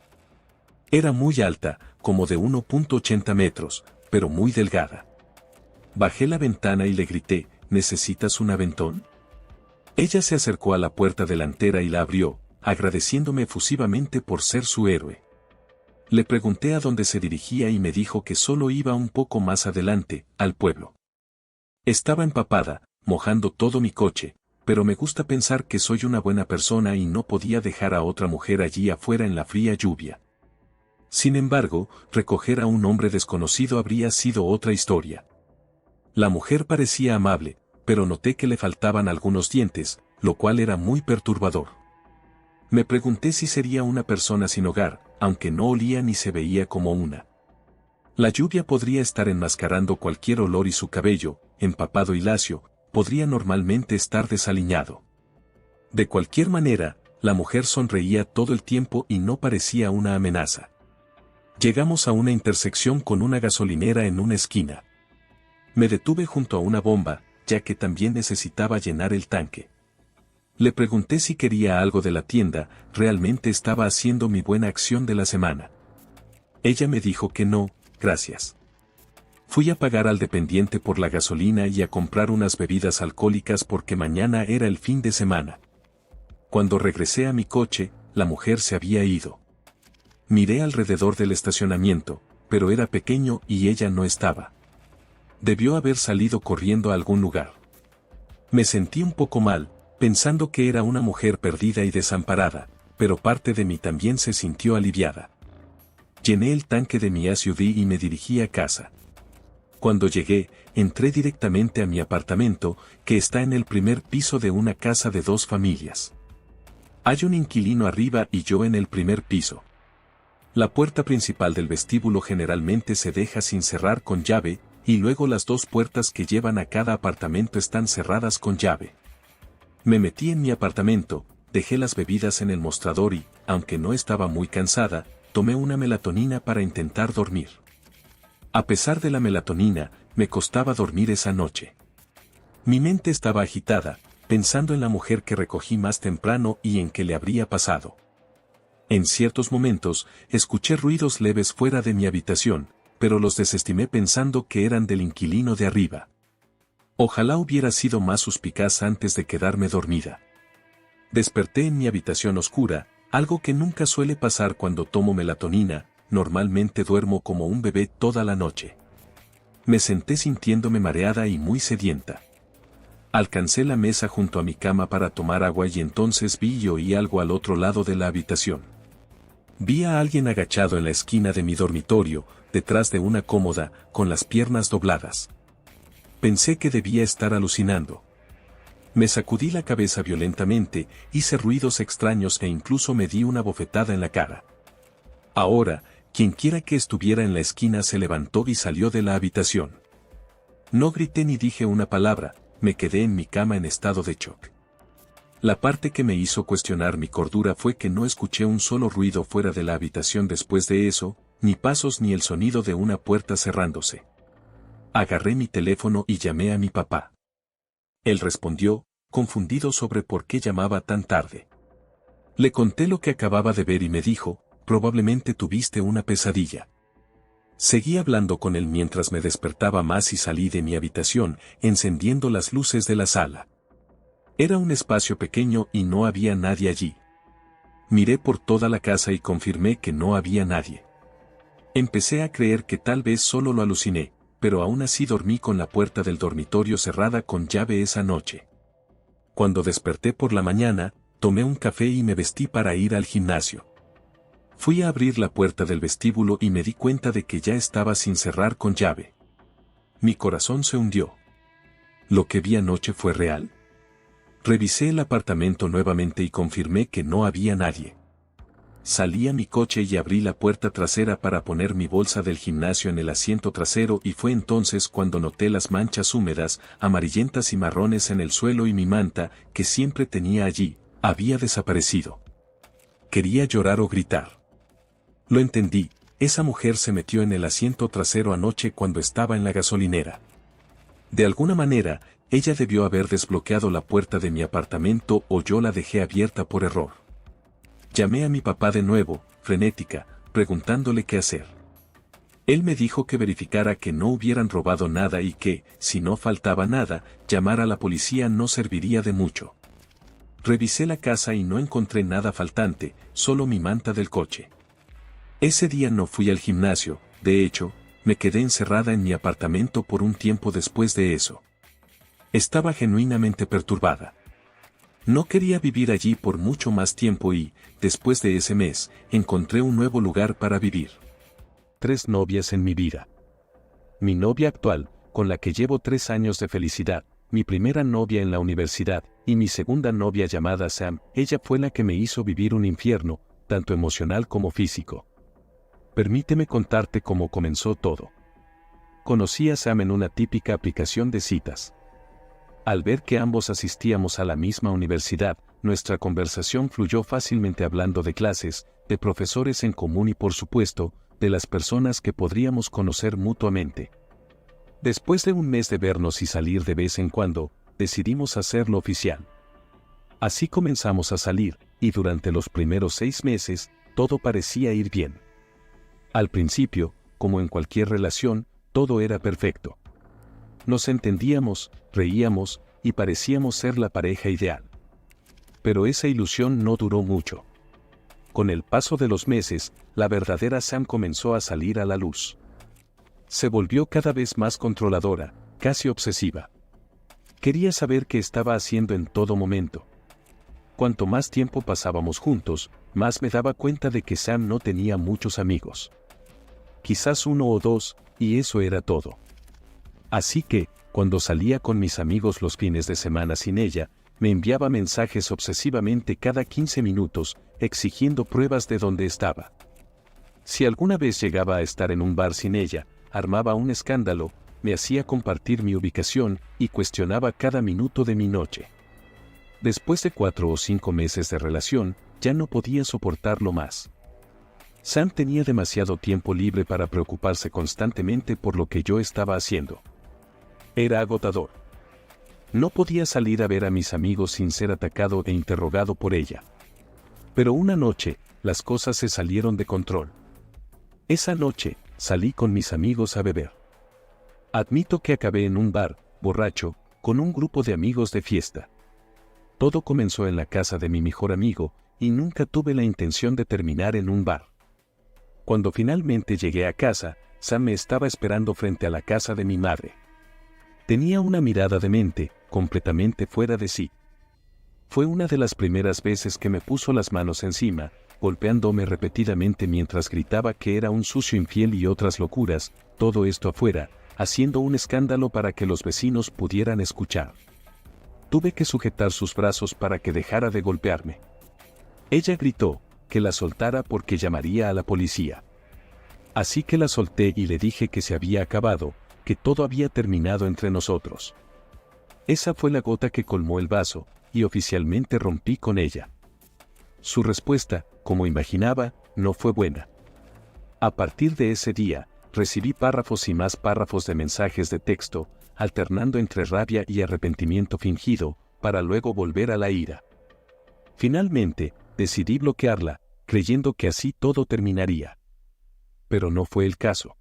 Speaker 3: Era muy alta, como de 1,80 metros, pero muy delgada. Bajé la ventana y le grité, ¿necesitas un aventón? Ella se acercó a la puerta delantera y la abrió, agradeciéndome efusivamente por ser su héroe. Le pregunté a dónde se dirigía y me dijo que solo iba un poco más adelante, al pueblo. Estaba empapada, mojando todo mi coche, pero me gusta pensar que soy una buena persona y no podía dejar a otra mujer allí afuera en la fría lluvia. Sin embargo, recoger a un hombre desconocido habría sido otra historia. La mujer parecía amable, pero noté que le faltaban algunos dientes, lo cual era muy perturbador. Me pregunté si sería una persona sin hogar, aunque no olía ni se veía como una. La lluvia podría estar enmascarando cualquier olor y su cabello, empapado y lacio, podría normalmente estar desaliñado. De cualquier manera, la mujer sonreía todo el tiempo y no parecía una amenaza. Llegamos a una intersección con una gasolinera en una esquina. Me detuve junto a una bomba, ya que también necesitaba llenar el tanque. Le pregunté si quería algo de la tienda, realmente estaba haciendo mi buena acción de la semana. Ella me dijo que no, gracias. Fui a pagar al dependiente por la gasolina y a comprar unas bebidas alcohólicas porque mañana era el fin de semana. Cuando regresé a mi coche, la mujer se había ido. Miré alrededor del estacionamiento, pero era pequeño y ella no estaba. Debió haber salido corriendo a algún lugar. Me sentí un poco mal, pensando que era una mujer perdida y desamparada, pero parte de mí también se sintió aliviada. Llené el tanque de mi SUV y me dirigí a casa. Cuando llegué, entré directamente a mi apartamento, que está en el primer piso de una casa de 2 familias. Hay un inquilino arriba y yo en el primer piso. La puerta principal del vestíbulo generalmente se deja sin cerrar con llave, y luego las 2 puertas que llevan a cada apartamento están cerradas con llave. Me metí en mi apartamento, dejé las bebidas en el mostrador y, aunque no estaba muy cansada, tomé una melatonina para intentar dormir. A pesar de la melatonina, me costaba dormir esa noche. Mi mente estaba agitada, pensando en la mujer que recogí más temprano y en qué le habría pasado. En ciertos momentos, escuché ruidos leves fuera de mi habitación, pero los desestimé pensando que eran del inquilino de arriba. Ojalá hubiera sido más suspicaz antes de quedarme dormida. Desperté en mi habitación oscura, algo que nunca suele pasar cuando tomo melatonina. Normalmente duermo como un bebé toda la noche. Me senté sintiéndome mareada y muy sedienta. Alcancé la mesa junto a mi cama para tomar agua y entonces vi y oí algo al otro lado de la habitación. Vi a alguien agachado en la esquina de mi dormitorio, detrás de una cómoda, con las piernas dobladas. Pensé que debía estar alucinando. Me sacudí la cabeza violentamente, hice ruidos extraños e incluso me di una bofetada en la cara. Ahora, quienquiera que estuviera en la esquina se levantó y salió de la habitación. No grité ni dije una palabra, me quedé en mi cama en estado de shock. La parte que me hizo cuestionar mi cordura fue que no escuché un solo ruido fuera de la habitación después de eso, ni pasos ni el sonido de una puerta cerrándose. Agarré mi teléfono y llamé a mi papá. Él respondió, confundido sobre por qué llamaba tan tarde. Le conté lo que acababa de ver y me dijo, probablemente tuviste una pesadilla. Seguí hablando con él mientras me despertaba más y salí de mi habitación, encendiendo las luces de la sala. Era un espacio pequeño y no había nadie allí. Miré por toda la casa y confirmé que no había nadie. Empecé a creer que tal vez solo lo aluciné, pero aún así dormí con la puerta del dormitorio cerrada con llave esa noche. Cuando desperté por la mañana, tomé un café y me vestí para ir al gimnasio. Fui a abrir la puerta del vestíbulo y me di cuenta de que ya estaba sin cerrar con llave. Mi corazón se hundió. ¿Lo que vi anoche fue real? Revisé el apartamento nuevamente y confirmé que no había nadie. Salí a mi coche y abrí la puerta trasera para poner mi bolsa del gimnasio en el asiento trasero y fue entonces cuando noté las manchas húmedas, amarillentas y marrones en el suelo y mi manta, que siempre tenía allí, había desaparecido. Quería llorar o gritar. Lo entendí, esa mujer se metió en el asiento trasero anoche cuando estaba en la gasolinera. De alguna manera, ella debió haber desbloqueado la puerta de mi apartamento o yo la dejé abierta por error. Llamé a mi papá de nuevo, frenética, preguntándole qué hacer. Él me dijo que verificara que no hubieran robado nada y que, si no faltaba nada, llamar a la policía no serviría de mucho. Revisé la casa y no encontré nada faltante, solo mi manta del coche. Ese día no fui al gimnasio, de hecho, me quedé encerrada en mi apartamento por un tiempo después de eso. Estaba genuinamente perturbada. No quería vivir allí por mucho más tiempo y, después de ese mes, encontré un nuevo lugar para vivir. 3 novias en mi vida. Mi novia actual, con la que llevo 3 años de felicidad, mi primera novia en la universidad, y mi segunda novia llamada Sam, ella fue la que me hizo vivir un infierno, tanto emocional como físico. Permíteme contarte cómo comenzó todo. Conocí a Sam en una típica aplicación de citas. Al ver que ambos asistíamos a la misma universidad, nuestra conversación fluyó fácilmente hablando de clases, de profesores en común y por supuesto, de las personas que podríamos conocer mutuamente. Después de un mes de vernos y salir de vez en cuando, decidimos hacerlo oficial. Así comenzamos a salir, y durante los primeros 6 meses, todo parecía ir bien. Al principio, como en cualquier relación, todo era perfecto. Nos entendíamos, reíamos, y parecíamos ser la pareja ideal. Pero esa ilusión no duró mucho. Con el paso de los meses, la verdadera Sam comenzó a salir a la luz. Se volvió cada vez más controladora, casi obsesiva. Quería saber qué estaba haciendo en todo momento. Cuanto más tiempo pasábamos juntos, más me daba cuenta de que Sam no tenía muchos amigos. Quizás 1 o 2, y eso era todo. Así que, cuando salía con mis amigos los fines de semana sin ella, me enviaba mensajes obsesivamente cada 15 minutos, exigiendo pruebas de dónde estaba. Si alguna vez llegaba a estar en un bar sin ella, armaba un escándalo, me hacía compartir mi ubicación y cuestionaba cada minuto de mi noche. Después de 4 o 5 meses de relación, ya no podía soportarlo más. Sam tenía demasiado tiempo libre para preocuparse constantemente por lo que yo estaba haciendo. Era agotador. No podía salir a ver a mis amigos sin ser atacado e interrogado por ella. Pero una noche, las cosas se salieron de control. Esa noche, salí con mis amigos a beber. Admito que acabé en un bar, borracho, con un grupo de amigos de fiesta. Todo comenzó en la casa de mi mejor amigo, y nunca tuve la intención de terminar en un bar. Cuando finalmente llegué a casa, Sam me estaba esperando frente a la casa de mi madre. Tenía una mirada demente, completamente fuera de sí. Fue una de las primeras veces que me puso las manos encima, golpeándome repetidamente mientras gritaba que era un sucio infiel y otras locuras, todo esto afuera, haciendo un escándalo para que los vecinos pudieran escuchar. Tuve que sujetar sus brazos para que dejara de golpearme. Ella gritó que la soltara porque llamaría a la policía. Así que la solté y le dije que se había acabado, que todo había terminado entre nosotros. Esa fue la gota que colmó el vaso, y oficialmente rompí con ella. Su respuesta, como imaginaba, no fue buena. A partir de ese día, recibí párrafos y más párrafos de mensajes de texto, alternando entre rabia y arrepentimiento fingido, para luego volver a la ira. Finalmente, decidí bloquearla, creyendo que así todo terminaría. Pero no fue el caso.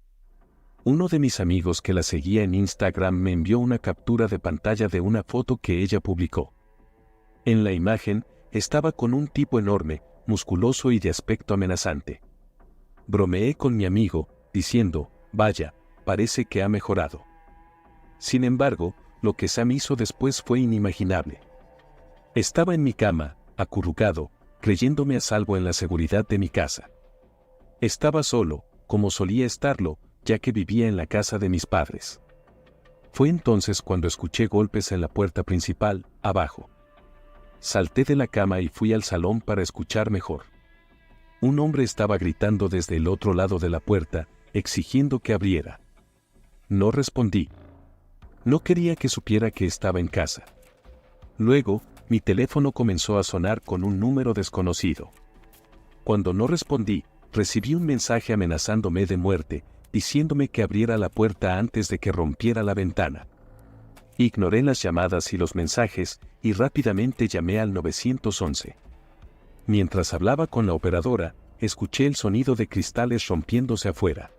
Speaker 3: Uno de mis amigos que la seguía en Instagram me envió una captura de pantalla de una foto que ella publicó. En la imagen, estaba con un tipo enorme, musculoso y de aspecto amenazante. Bromeé con mi amigo, diciendo, vaya, parece que ha mejorado. Sin embargo, lo que Sam hizo después fue inimaginable. Estaba en mi cama, acurrucado, creyéndome a salvo en la seguridad de mi casa. Estaba solo, como solía estarlo, ya que vivía en la casa de mis padres. Fue entonces cuando escuché golpes en la puerta principal, abajo. Salté de la cama y fui al salón para escuchar mejor. Un hombre estaba gritando desde el otro lado de la puerta, exigiendo que abriera. No respondí. No quería que supiera que estaba en casa. Luego, mi teléfono comenzó a sonar con un número desconocido. Cuando no respondí, recibí un mensaje amenazándome de muerte, diciéndome que abriera la puerta antes de que rompiera la ventana. Ignoré las llamadas y los mensajes, y rápidamente llamé al 911. Mientras hablaba con la operadora, escuché el sonido de cristales rompiéndose afuera.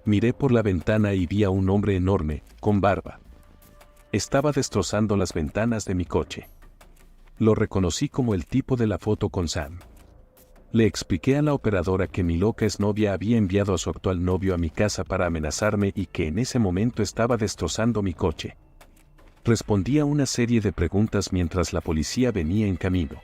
Speaker 3: Miré por la ventana y vi a un hombre enorme, con barba. Estaba destrozando las ventanas de mi coche. Lo reconocí como el tipo de la foto con Sam. Le expliqué a la operadora que mi loca exnovia había enviado a su actual novio a mi casa para amenazarme y que en ese momento estaba destrozando mi coche. Respondí a una serie de preguntas mientras la policía venía en camino.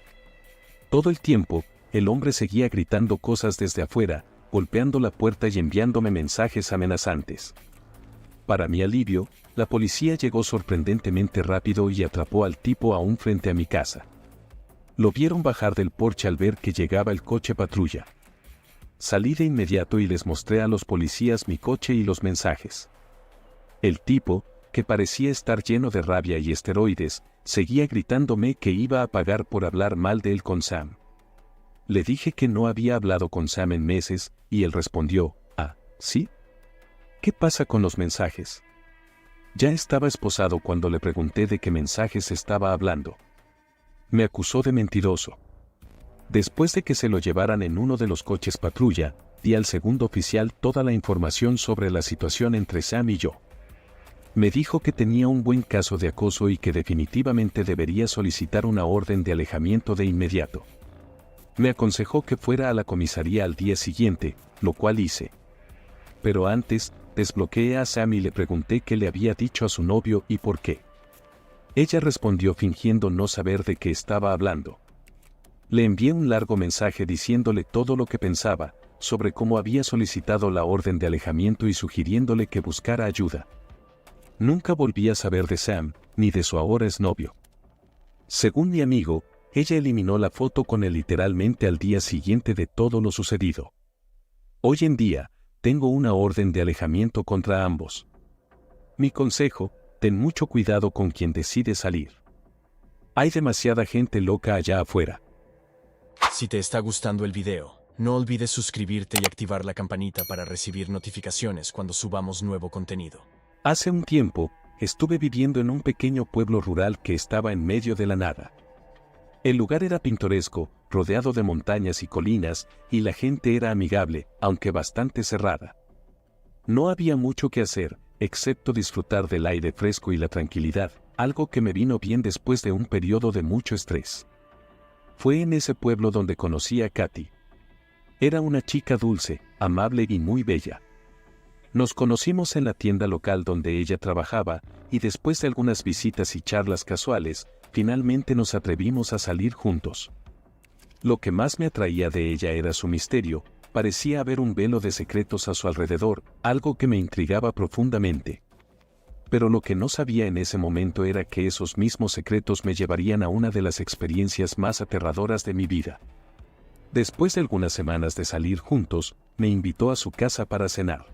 Speaker 3: Todo el tiempo, el hombre seguía gritando cosas desde afuera, golpeando la puerta y enviándome mensajes amenazantes. Para mi alivio, la policía llegó sorprendentemente rápido y atrapó al tipo aún frente a mi casa. Lo vieron bajar del porche al ver que llegaba el coche patrulla. Salí de inmediato y les mostré a los policías mi coche y los mensajes. El tipo, que parecía estar lleno de rabia y esteroides, seguía gritándome que iba a pagar por hablar mal de él con Sam. Le dije que no había hablado con Sam en meses, y él respondió, ¿ah, sí? ¿Qué pasa con los mensajes? Ya estaba esposado cuando le pregunté de qué mensajes estaba hablando. Me acusó de mentiroso. Después de que se lo llevaran en uno de los coches patrulla, di al segundo oficial toda la información sobre la situación entre Sam y yo. Me dijo que tenía un buen caso de acoso y que definitivamente debería solicitar una orden de alejamiento de inmediato. Me aconsejó que fuera a la comisaría al día siguiente, lo cual hice. Pero antes, desbloqueé a Sam y le pregunté qué le había dicho a su novio y por qué. Ella respondió fingiendo no saber de qué estaba hablando. Le envié un largo mensaje diciéndole todo lo que pensaba, sobre cómo había solicitado la orden de alejamiento y sugiriéndole que buscara ayuda. Nunca volví a saber de Sam, ni de su ahora exnovio. Según mi amigo, ella eliminó la foto con él literalmente al día siguiente de todo lo sucedido. Hoy en día, tengo una orden de alejamiento contra ambos. Mi consejo: ten mucho cuidado con quien decide salir. Hay demasiada gente loca allá afuera.
Speaker 2: Si te está gustando el video, no olvides suscribirte y activar la campanita para recibir notificaciones cuando subamos nuevo contenido.
Speaker 3: Hace un tiempo, estuve viviendo en un pequeño pueblo rural que estaba en medio de la nada. El lugar era pintoresco, rodeado de montañas y colinas, y la gente era amigable, aunque bastante cerrada. No había mucho que hacer, excepto disfrutar del aire fresco y la tranquilidad, algo que me vino bien después de un periodo de mucho estrés. Fue en ese pueblo donde conocí a Katy. Era una chica dulce, amable y muy bella. Nos conocimos en la tienda local donde ella trabajaba, y después de algunas visitas y charlas casuales, finalmente nos atrevimos a salir juntos. Lo que más me atraía de ella era su misterio, parecía haber un velo de secretos a su alrededor, algo que me intrigaba profundamente. Pero lo que no sabía en ese momento era que esos mismos secretos me llevarían a una de las experiencias más aterradoras de mi vida. Después de algunas semanas de salir juntos, me invitó a su casa para cenar.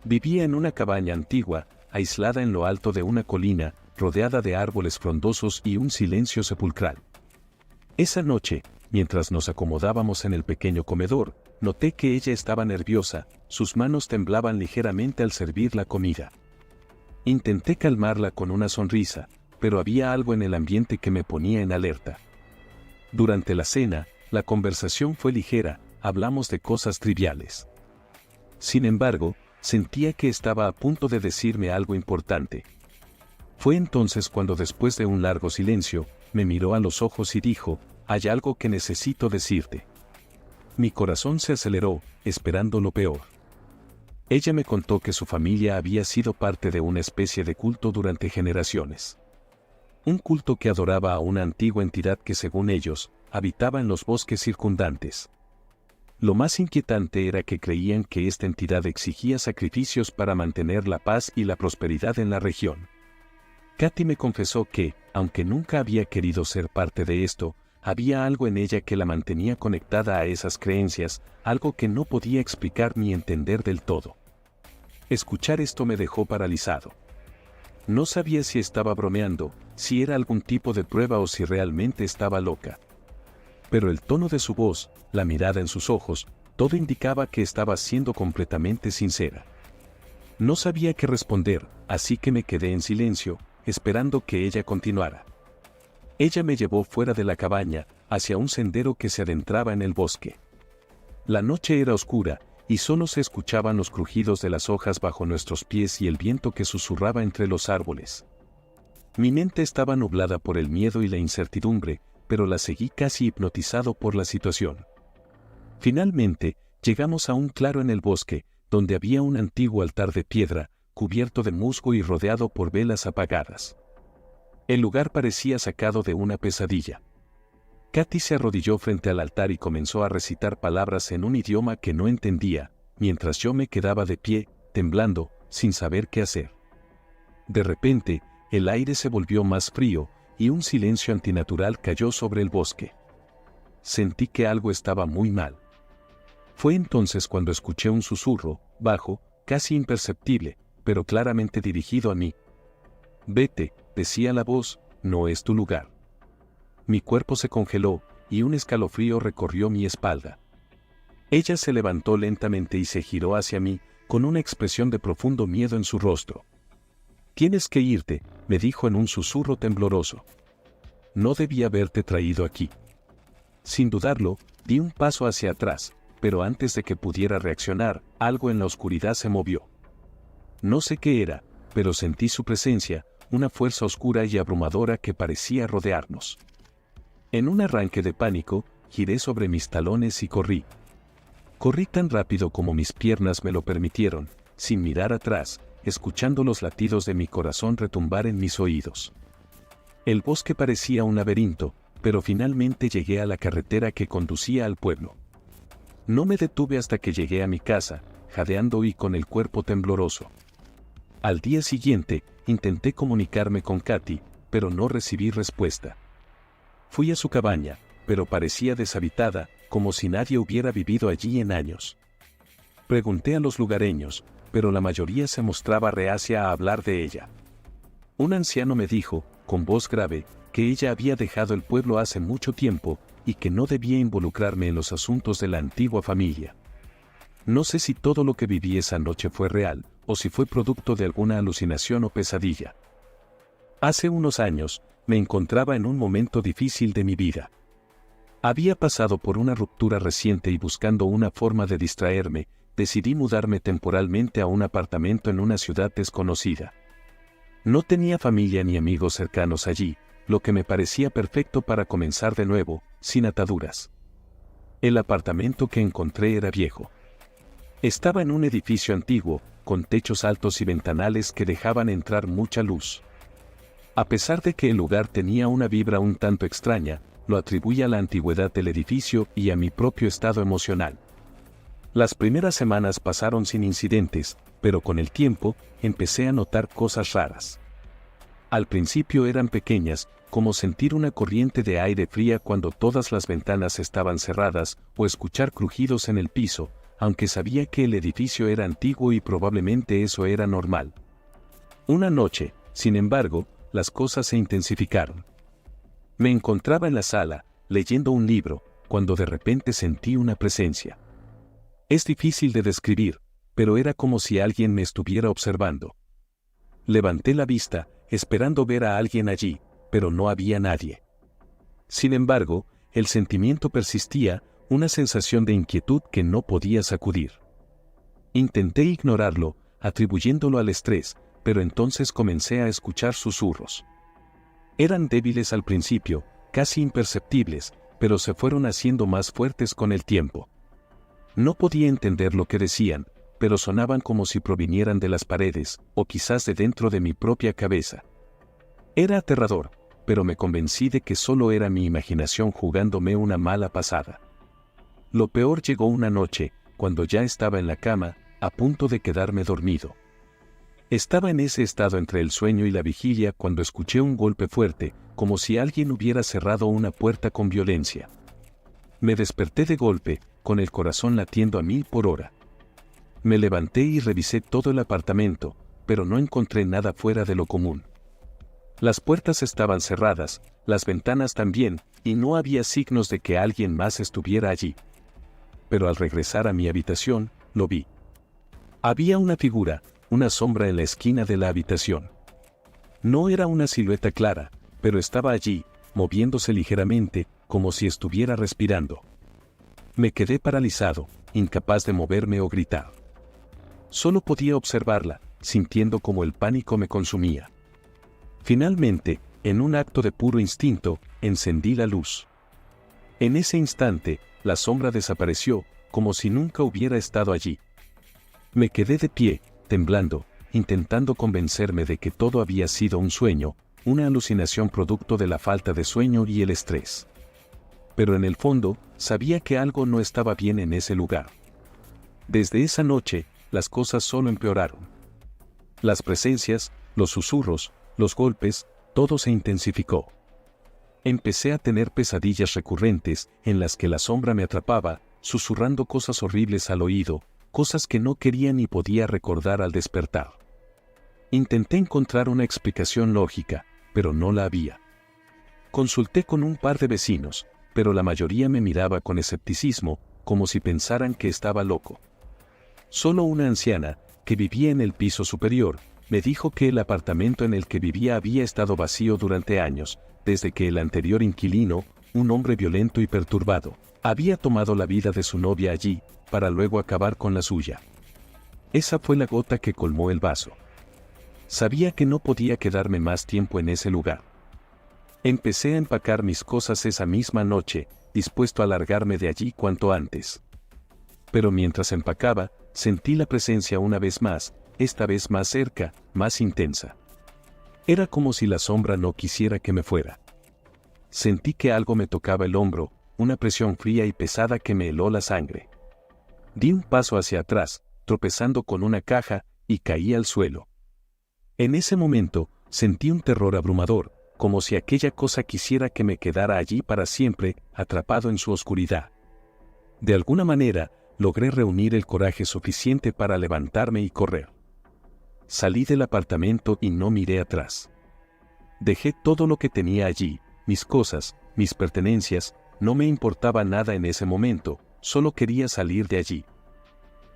Speaker 3: Vivía en una cabaña antigua, aislada en lo alto de una colina, rodeada de árboles frondosos y un silencio sepulcral. Esa noche, mientras nos acomodábamos en el pequeño comedor, noté que ella estaba nerviosa, sus manos temblaban ligeramente al servir la comida. Intenté calmarla con una sonrisa, pero había algo en el ambiente que me ponía en alerta. Durante la cena, la conversación fue ligera, hablamos de cosas triviales. Sin embargo, sentía que estaba a punto de decirme algo importante. Fue entonces cuando, después de un largo silencio, me miró a los ojos y dijo: «Hay algo que necesito decirte». Mi corazón se aceleró, esperando lo peor. Ella me contó que su familia había sido parte de una especie de culto durante generaciones. Un culto que adoraba a una antigua entidad que, según ellos, habitaba en los bosques circundantes. Lo más inquietante era que creían que esta entidad exigía sacrificios para mantener la paz y la prosperidad en la región. Katy me confesó que, aunque nunca había querido ser parte de esto, había algo en ella que la mantenía conectada a esas creencias, algo que no podía explicar ni entender del todo. Escuchar esto me dejó paralizado. No sabía si estaba bromeando, si era algún tipo de prueba o si realmente estaba loca. Pero el tono de su voz, la mirada en sus ojos, todo indicaba que estaba siendo completamente sincera. No sabía qué responder, así que me quedé en silencio, esperando que ella continuara. Ella me llevó fuera de la cabaña, hacia un sendero que se adentraba en el bosque. La noche era oscura, y solo se escuchaban los crujidos de las hojas bajo nuestros pies y el viento que susurraba entre los árboles. Mi mente estaba nublada por el miedo y la incertidumbre, pero la seguí casi hipnotizado por la situación. Finalmente, llegamos a un claro en el bosque, donde había un antiguo altar de piedra, cubierto de musgo y rodeado por velas apagadas. El lugar parecía sacado de una pesadilla. Katy se arrodilló frente al altar y comenzó a recitar palabras en un idioma que no entendía, mientras yo me quedaba de pie, temblando, sin saber qué hacer. De repente, el aire se volvió más frío, y un silencio antinatural cayó sobre el bosque. Sentí que algo estaba muy mal. Fue entonces cuando escuché un susurro, bajo, casi imperceptible, pero claramente dirigido a mí. «Vete», decía la voz, «no es tu lugar». Mi cuerpo se congeló, y un escalofrío recorrió mi espalda. Ella se levantó lentamente y se giró hacia mí, con una expresión de profundo miedo en su rostro. «Tienes que irte», me dijo en un susurro tembloroso. «No debía haberte traído aquí». Sin dudarlo, di un paso hacia atrás, pero antes de que pudiera reaccionar, algo en la oscuridad se movió. No sé qué era, pero sentí su presencia, una fuerza oscura y abrumadora que parecía rodearnos. En un arranque de pánico, giré sobre mis talones y corrí. Corrí tan rápido como mis piernas me lo permitieron, sin mirar atrás, escuchando los latidos de mi corazón retumbar en mis oídos. El bosque parecía un laberinto, pero finalmente llegué a la carretera que conducía al pueblo. No me detuve hasta que llegué a mi casa, jadeando y con el cuerpo tembloroso. Al día siguiente, intenté comunicarme con Katy, pero no recibí respuesta. Fui a su cabaña, pero parecía deshabitada, como si nadie hubiera vivido allí en años. Pregunté a los lugareños, pero la mayoría se mostraba reacia a hablar de ella. Un anciano me dijo, con voz grave, que ella había dejado el pueblo hace mucho tiempo, y que no debía involucrarme en los asuntos de la antigua familia. No sé si todo lo que viví esa noche fue real, o si fue producto de alguna alucinación o pesadilla. Hace unos años, me encontraba en un momento difícil de mi vida. Había pasado por una ruptura reciente y buscando una forma de distraerme, decidí mudarme temporalmente a un apartamento en una ciudad desconocida. No tenía familia ni amigos cercanos allí, lo que me parecía perfecto para comenzar de nuevo, sin ataduras. El apartamento que encontré era viejo. Estaba en un edificio antiguo, con techos altos y ventanales que dejaban entrar mucha luz. A pesar de que el lugar tenía una vibra un tanto extraña, lo atribuía a la antigüedad del edificio y a mi propio estado emocional. Las primeras semanas pasaron sin incidentes, pero con el tiempo, empecé a notar cosas raras. Al principio eran pequeñas, como sentir una corriente de aire fría cuando todas las ventanas estaban cerradas, o escuchar crujidos en el piso, aunque sabía que el edificio era antiguo y probablemente eso era normal. Una noche, sin embargo, las cosas se intensificaron. Me encontraba en la sala, leyendo un libro, cuando de repente sentí una presencia. Es difícil de describir, pero era como si alguien me estuviera observando. Levanté la vista, esperando ver a alguien allí, pero no había nadie. Sin embargo, el sentimiento persistía, una sensación de inquietud que no podía sacudir. Intenté ignorarlo, atribuyéndolo al estrés, pero entonces comencé a escuchar susurros. Eran débiles al principio, casi imperceptibles, pero se fueron haciendo más fuertes con el tiempo. No podía entender lo que decían, pero sonaban como si provinieran de las paredes, o quizás de dentro de mi propia cabeza. Era aterrador, pero me convencí de que solo era mi imaginación jugándome una mala pasada. Lo peor llegó una noche, cuando ya estaba en la cama, a punto de quedarme dormido. Estaba en ese estado entre el sueño y la vigilia cuando escuché un golpe fuerte, como si alguien hubiera cerrado una puerta con violencia. Me desperté de golpe, con el corazón latiendo a 1000 por hora. Me levanté y revisé todo el apartamento, pero no encontré nada fuera de lo común. Las puertas estaban cerradas, las ventanas también, y no había signos de que alguien más estuviera allí. Pero al regresar a mi habitación, lo vi. Había una figura, una sombra en la esquina de la habitación. No era una silueta clara, pero estaba allí, moviéndose ligeramente, como si estuviera respirando. Me quedé paralizado, incapaz de moverme o gritar. Solo podía observarla, sintiendo como el pánico me consumía. Finalmente, en un acto de puro instinto, encendí la luz. En ese instante, la sombra desapareció, como si nunca hubiera estado allí. Me quedé de pie, temblando, intentando convencerme de que todo había sido un sueño, una alucinación producto de la falta de sueño y el estrés. Pero en el fondo, sabía que algo no estaba bien en ese lugar. Desde esa noche, las cosas solo empeoraron. Las presencias, los susurros, los golpes, todo se intensificó. Empecé a tener pesadillas recurrentes, en las que la sombra me atrapaba, susurrando cosas horribles al oído, cosas que no quería ni podía recordar al despertar. Intenté encontrar una explicación lógica, pero no la había. Consulté con un par de vecinos, pero la mayoría me miraba con escepticismo, como si pensaran que estaba loco. Solo una anciana, que vivía en el piso superior, me dijo que el apartamento en el que vivía había estado vacío durante años, desde que el anterior inquilino, un hombre violento y perturbado, había tomado la vida de su novia allí, para luego acabar con la suya. Esa fue la gota que colmó el vaso. Sabía que no podía quedarme más tiempo en ese lugar. Empecé a empacar mis cosas esa misma noche, dispuesto a largarme de allí cuanto antes. Pero mientras empacaba, sentí la presencia una vez más, esta vez más cerca, más intensa. Era como si la sombra no quisiera que me fuera. Sentí que algo me tocaba el hombro, una presión fría y pesada que me heló la sangre. Di un paso hacia atrás, tropezando con una caja, y caí al suelo. En ese momento, sentí un terror abrumador, como si aquella cosa quisiera que me quedara allí para siempre, atrapado en su oscuridad. De alguna manera, logré reunir el coraje suficiente para levantarme y correr. Salí del apartamento y no miré atrás. Dejé todo lo que tenía allí, mis cosas, mis pertenencias, no me importaba nada en ese momento, solo quería salir de allí.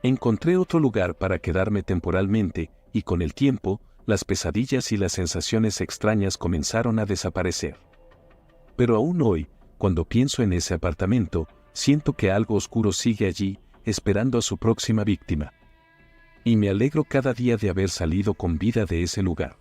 Speaker 3: Encontré otro lugar para quedarme temporalmente, y con el tiempo, las pesadillas y las sensaciones extrañas comenzaron a desaparecer. Pero aún hoy, cuando pienso en ese apartamento, siento que algo oscuro sigue allí, esperando a su próxima víctima. Y me alegro cada día de haber salido con vida de ese lugar.